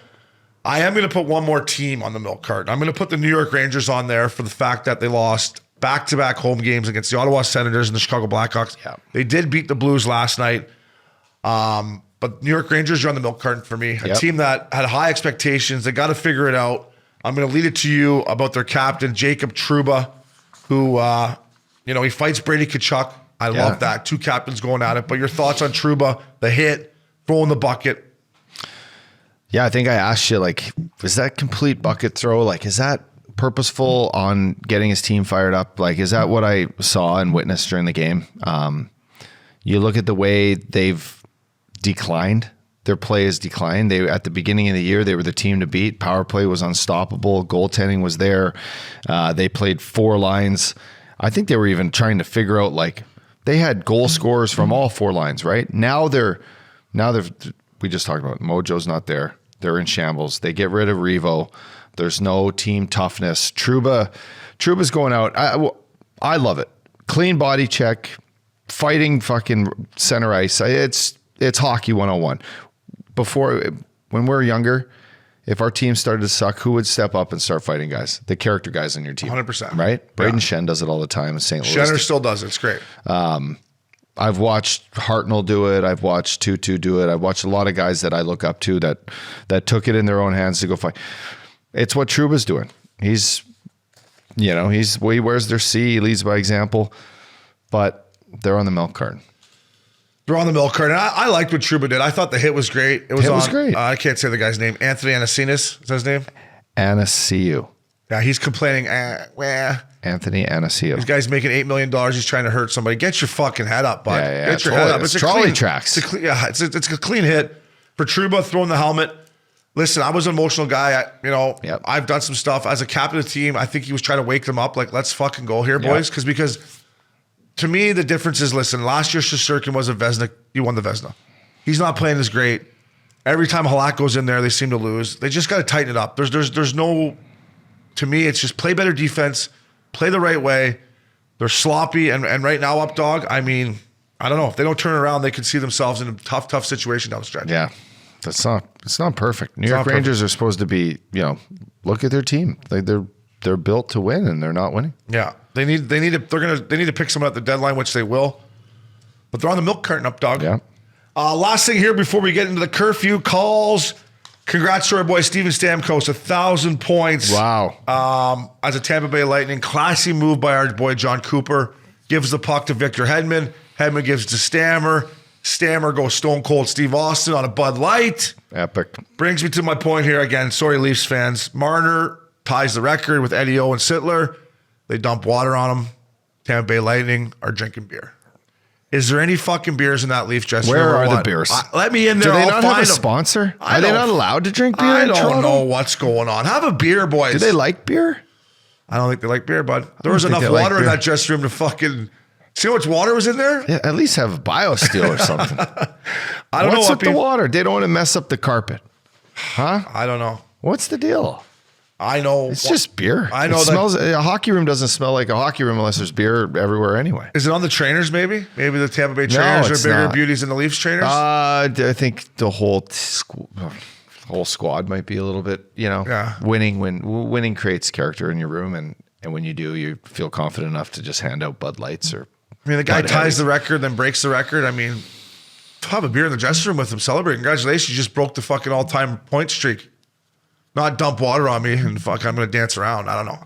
I am going to put one more team on the Milk Carton. I'm going to put the New York Rangers on there for the fact that they lost back-to-back home games against the Ottawa Senators and the Chicago Blackhawks. Yeah. They did beat the Blues last night. But New York Rangers are on the Milk Carton for me. A team that had high expectations. They got to figure it out. I'm going to lead it to you about their captain, Jacob Trouba, who, he fights Brady Tkachuk. I love that. 2 captains going at it. But your thoughts on Trouba, the hit, throwing the bucket? Yeah, I think I asked you, like, is that complete bucket throw? Like, is that purposeful on getting his team fired up? Like, is that what I saw and witnessed during the game? You look at the way they've declined. Their play has declined. They at the beginning of the year, they were the team to beat. Power play was unstoppable. Goaltending was there. They played 4 lines. I think they were even trying to figure out, like, they had goal scorers from all 4 lines, right? Now they're we just talked about it. Mojo's not there. They're in shambles. They get rid of Reevo. There's no team toughness. Trouba's going out. I love it. Clean body check, fighting fucking center ice. It's hockey 101. Before, when we were younger, if our team started to suck, who would step up and start fighting guys? The character guys on your team. 100%. Right? Braden Shen does it all the time in St. Louis. Shenner still does it. It's great. I've watched Hartnell do it. I've watched Tutu do it. I've watched a lot of guys that I look up to that took it in their own hands to go fight. It's what Trouba's doing. He wears their C, he leads by example, but they're on the Milk Carton. They're on the Milk Carton. I liked what Trouba did. I thought the hit was great. It was great. I can't say the guy's name. Anthony Anasinas is his name. Anasiu. Yeah, he's complaining. Anthony Anasiu. This guy's making $8 million. He's trying to hurt somebody. Get your fucking head up, bud. Yeah, Get your head up. It's trolley tracks. It's a clean hit for Trouba throwing the helmet. Listen, I was an emotional guy. I've done some stuff as a captain of the team. I think he was trying to wake them up. Like, let's fucking go here, boys. Because to me, the difference is, listen, last year Shesterkin was a Vezina. He won the Vezina. He's not playing as great. Every time Halak goes in there, they seem to lose. They just got to tighten it up. There's no, to me, it's just play better defense, play the right way. They're sloppy. And right now, Updogg, I mean, I don't know. If they don't turn around, they could see themselves in a tough situation down the stretch. Yeah. It's not perfect. New York Rangers are supposed to be, look at their team. They're built to win and they're not winning. Yeah. They need to pick someone at the deadline, which they will. But they're on the Milk Carton, Updogg. Yeah. Last thing here before we get into the curfew calls. Congrats to our boy Steven Stamkos, 1,000 points. Wow. As a Tampa Bay Lightning. Classy move by our boy John Cooper. Gives the puck to Victor Hedman. Hedman gives it to Stammer. Stammer goes stone cold Steve Austin on a Bud Light. Epic. Brings me to my point here again. Sorry, Leafs fans. Marner ties the record with Eddie O and Sittler. They dump water on him. Tampa Bay Lightning are drinking beer. Is there any fucking beers in that Leaf dressing room? Where are the beers? Let me in there. Do they I'll not find have a them. sponsor? Are they not allowed to drink beer I in don't Toronto? know what's going on. Have a beer, boys. Do they like beer? I don't think they like beer, bud. There was enough water in that dressing room to fucking... See how much water was in there? Yeah, at least have BioSteel or something. I don't know What's what with the water? They don't want to mess up the carpet. Huh? I don't know. What's the deal? I know. It's just beer. I know it smells. A hockey room doesn't smell like a hockey room unless there's beer everywhere anyway. Is it on the trainers maybe? Maybe the Tampa Bay trainers are bigger beauties than the Leafs trainers? I think the whole squad might be a little bit, winning creates character in your room. And when you do, you feel confident enough to just hand out Bud Lights or... I mean, the guy ties the record, then breaks the record. I mean, have a beer in the dressing room with him. Celebrate. Congratulations. You just broke the fucking all-time point streak. Not dump water on me and I'm going to dance around. I don't know.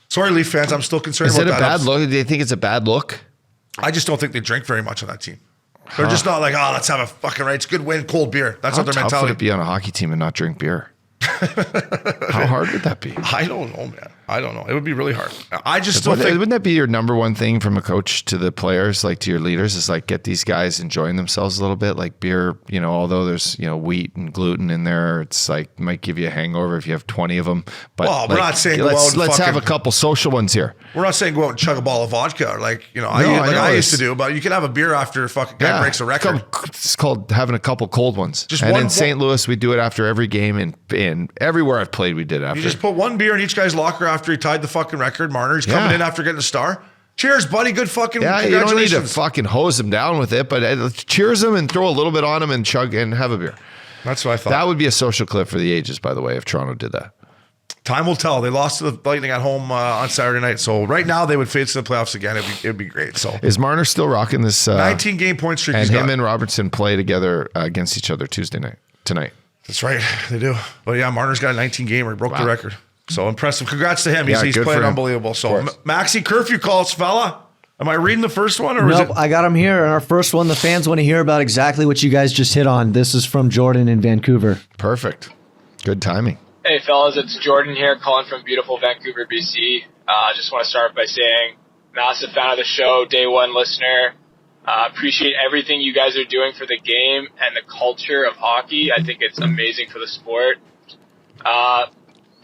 Sorry, Leaf fans. I'm still concerned about that. Is it a bad look? Do you think it's a bad look? I just don't think they drink very much on that team. They're just not like, let's have a fucking right. It's good win, cold beer. That's not their mentality. How tough would it be on a hockey team and not drink beer? How hard would that be? I don't know, man. I don't know. It would be really hard. Wouldn't that be your number one thing from a coach to the players, like to your leaders, is like get these guys enjoying themselves a little bit? Like beer, although there's wheat and gluten in there, it's like might give you a hangover if you have 20 of them. But we're not saying let's have a couple social ones here. We're not saying go out and chug a bottle of vodka or I used to do, but you can have a beer after fucking guy breaks a record. It's called having a couple cold ones. In St. Louis, we do it after every game, and everywhere I've played, we did after. You just put one beer in each guy's locker after he tied the fucking record. Marner, he's coming in after getting a star. Cheers, buddy. Good fucking congratulations. You don't need to fucking hose him down with it, but cheers him and throw a little bit on him and chug and have a beer. That's what I thought. That would be a social clip for the ages, by the way, if Toronto did that. Time will tell. They lost to the Lightning at home on Saturday night. So right now they would face the playoffs again. It'd be great. So is Marner still rocking this 19-game point streak? And him and Robertson play together against each other tonight. That's right. They do. But yeah, Marner's got a 19-gamer. Broke the record. So impressive. Congrats to him. He's playing unbelievable. So Maxi curfew calls, fella. Am I reading the first one? Or nope, I got him here. And our first one, the fans want to hear about exactly what you guys just hit on. This is from Jordan in Vancouver. Perfect. Good timing. Hey, fellas. It's Jordan here calling from beautiful Vancouver, BC. Just want to start by saying massive fan of the show, day one listener. Appreciate everything you guys are doing for the game and the culture of hockey. I think it's amazing for the sport.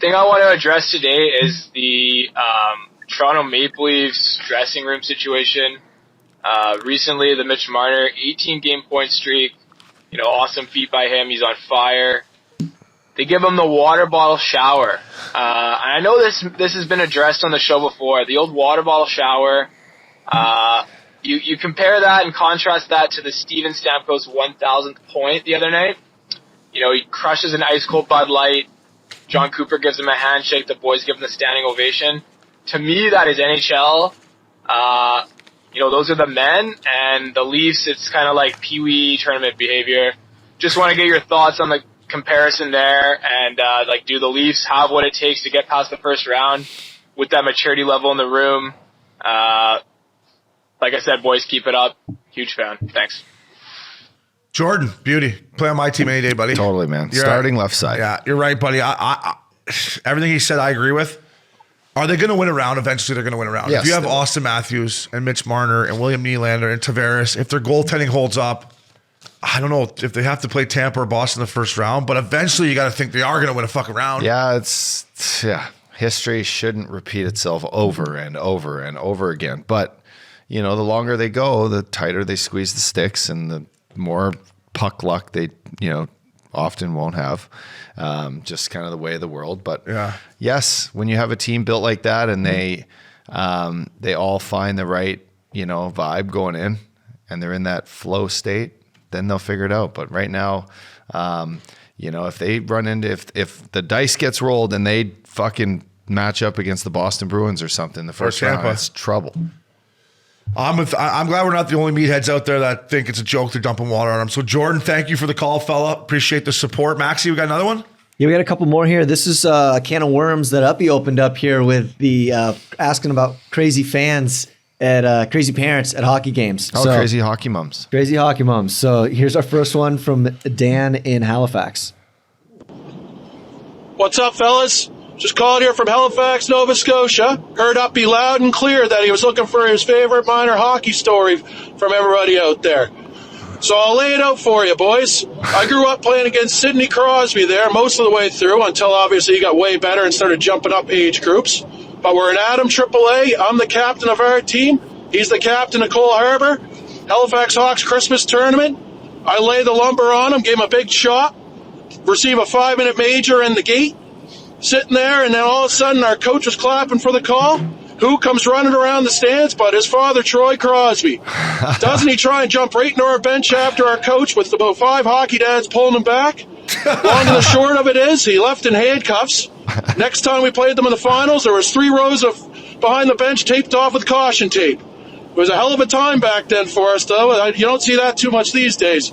Thing I want to address today is the Toronto Maple Leafs dressing room situation. Recently, the Mitch Marner 18-game point streak. Awesome feat by him. He's on fire. They give him the water bottle shower. And I know this has been addressed on the show before. The old water bottle shower. You compare that and contrast that to the Steven Stamkos 1,000th point the other night. He crushes an ice-cold Bud Light. John Cooper gives him a handshake. The boys give him the standing ovation. To me, that is NHL. Those are the men. And the Leafs, it's kind of like Pee-wee tournament behavior. Just want to get your thoughts on the comparison there. And, do the Leafs have what it takes to get past the first round with that maturity level in the room? like I said, boys, keep it up. Huge fan. Thanks. Jordan, beauty. Play on my team any day, buddy. Totally, man. You're Starting right. left side. Yeah, you're right, buddy. I everything he said, I agree with. Are they going to win a round? Eventually, they're going to win a round. Yes, if you have they will. Austin Matthews and Mitch Marner and William Nylander and Tavares, if their goaltending holds up, I don't know if they have to play Tampa or Boston in the first round, but eventually you got to think they are going to win a fucking round. Yeah, history shouldn't repeat itself over and over and over again. But, the longer they go, the tighter they squeeze the sticks and the more puck luck they, often won't have. Just kind of the way of the world. But yes, when you have a team built like that and they all find the right, vibe going in and they're in that flow state, then they'll figure it out. But right now, if they run into, if the dice gets rolled and they fucking match up against the Boston Bruins or something, the first round, it's trouble. I'm glad we're not the only meatheads out there that think it's a joke they're dumping water on them. So Jordan, thank you for the call, fella. Appreciate the support. Maxie, we got another one? Yeah, we got a couple more here. This is a can of worms that Uppy opened up here with the asking about crazy fans at crazy parents at hockey games. Oh, crazy hockey moms. Crazy hockey moms. So here's our first one from Dan in Halifax. What's up, fellas? Just called here from Halifax, Nova Scotia. Heard Uppy loud and clear that he was looking for his favorite minor hockey story from everybody out there. So I'll lay it out for you, boys. I grew up playing against Sidney Crosby there most of the way through until obviously he got way better and started jumping up age groups. But we're in Adam AAA. I'm the captain of our team. He's the captain of Cole Harbour. Halifax Hawks Christmas tournament. I lay the lumber on him, gave him a big shot, receive a 5-minute major in the gate. Sitting there, and then all of a sudden our coach was clapping for the call. Who comes running around the stands but his father, Troy Crosby? Doesn't he try and jump right into our bench after our coach with about 5 hockey dads pulling him back? Long and the short of it is, he left in handcuffs. Next time we played them in the finals, there was 3 rows of behind the bench taped off with caution tape. It was a hell of a time back then for us, though. You don't see that too much these days.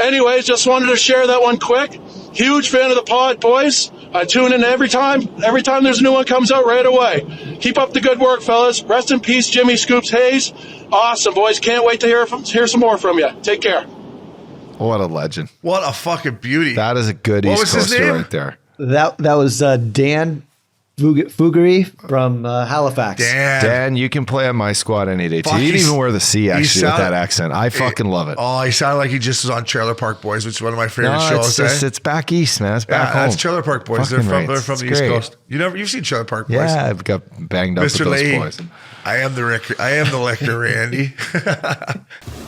Anyways, just wanted to share that one quick. Huge fan of the pod, boys. I tune in every time there's a new one comes out right away. Keep up the good work, fellas. Rest in peace, Jimmy Scoops Hayes. Awesome, boys. Can't wait to hear some more from you. Take care. What a legend. What a fucking beauty. That is a good What East was his Coaster name? right there. That was Dan Fugary from Halifax. Dan, you can play on my squad any day. Too. Fuck, You didn't he's- even wear the C actually with sounded- that accent. I fucking love it. Oh, he sounded like he just was on Trailer Park Boys, which is one of my favorite No, shows. it's back east, man. It's back home. That's Trailer Park Boys. Fucking They're right. from It's the East great. Coast. You've seen Trailer Park Boys? Yeah, I've got banged up Mr. with those Leahy. boys. I am the liquor, Randy.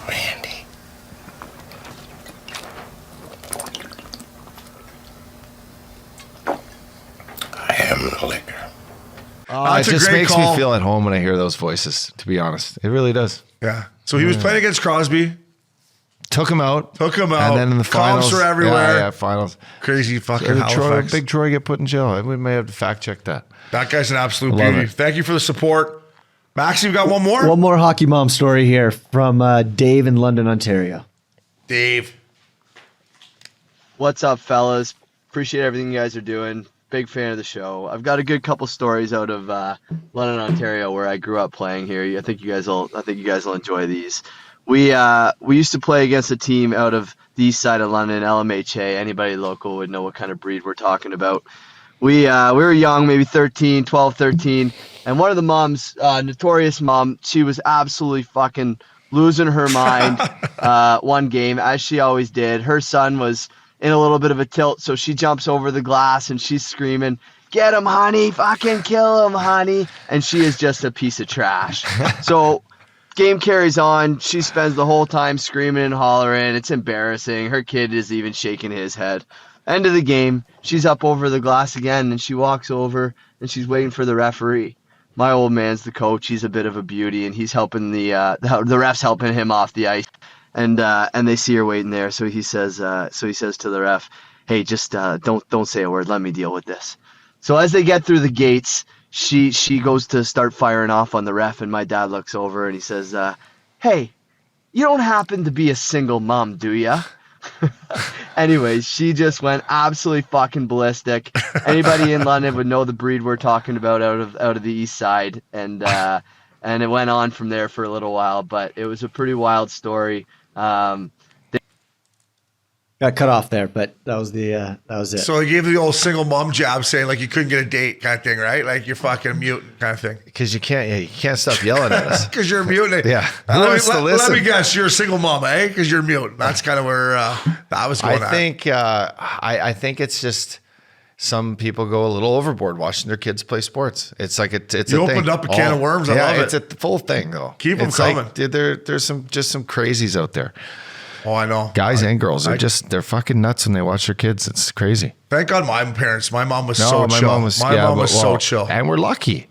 Randy. I am the liquor. Oh, That's it a just great makes call. me feel at home when I hear those voices, to be honest. It really does. Yeah. So he was playing against Crosby. Took him out. And then in the finals. Comps were everywhere. Yeah, finals. Crazy fucking Did Halifax. Big Troy get put in jail? We may have to fact check that. That guy's an absolute Love beauty. it. Thank you for the support. Max, you got one more? One more hockey mom story here from Dave in London, Ontario. Dave. What's up, fellas? Appreciate everything you guys are doing. Big fan of the show. I've got a good couple stories out of London, Ontario, where I grew up playing here. I think you guys will enjoy these. We used to play against a team out of the east side of London, LMHA. Anybody local would know what kind of breed we're talking about. We were young, maybe 12, 13, and one of the moms, notorious mom, she was absolutely fucking losing her mind one game, as she always did. Her son was in a little bit of a tilt, so she jumps over the glass and she's screaming, "Get him, honey, fucking kill him, honey," and she is just a piece of trash. So game carries on. She spends the whole time screaming and hollering. It's embarrassing. Her kid is even shaking his head. End of the game, she's up over the glass again, and she walks over and she's waiting for the referee. My old man's the coach. He's a bit of a beauty, and he's helping the ref's helping him off the ice. And they see her waiting there, so he says to the ref, "Hey, just don't say a word. Let me deal with this." So as they get through the gates, she goes to start firing off on the ref, and my dad looks over and he says, "Hey, you don't happen to be a single mom, do ya?" Anyways, she just went absolutely fucking ballistic. Anybody in London would know the breed we're talking about out of the east side, and and it went on from there for a little while. But it was a pretty wild story. Got cut off there, but that was it. So he gave the old single mom jab, saying like you couldn't get a date kind of thing, right? Like you're fucking a mutant kind of thing. Because you can't stop yelling at us. Because you're a mutant. Yeah. Who Let wants to listen? me guess, you're a single mom, eh? Because you're a mutant. That's kind of where that was going. I think it's just some people go a little overboard watching their kids play sports. It's like it's You a thing. opened up a can of worms. I love it's it. a full thing though. Keep them It's coming. like, dude, there's some crazies out there. Oh, I know. Guys and girls are they're fucking nuts when they watch their kids. It's crazy. Thank God my parents. My mom was so my chill. mom was so chill. And we're lucky.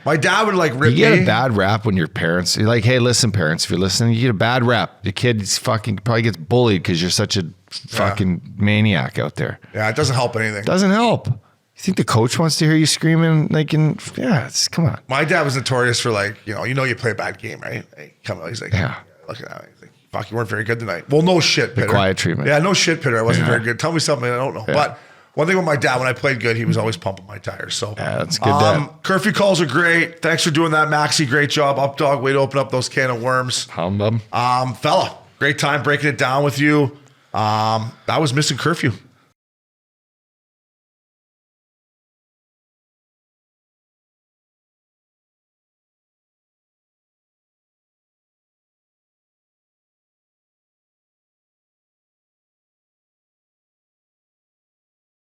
My dad would like rip You get me. a bad rap when your parents, you're like, hey, listen, parents, if you're listening, you get a bad rap. The kid's probably gets bullied because you're such a fucking maniac out there. Yeah, it doesn't help anything. Doesn't help. You think the coach wants to hear you screaming? Come on. My dad was notorious for like, you play a bad game, right? Hey, come on. He's like, look at that. He's like, fuck, you weren't very good tonight. Well, no shit, Pitter. Quiet treatment. Yeah, no shit, Pitter. I wasn't very good. Tell me something I don't know. Yeah. But one thing with my dad, when I played good, he was always pumping my tires. So yeah, that's good. Dad. Curfew calls are great. Thanks for doing that, Maxie. Great job. Updog, way to open up those can of worms. Humbug. Fella, great time breaking it down with you. That was Missin Curfew.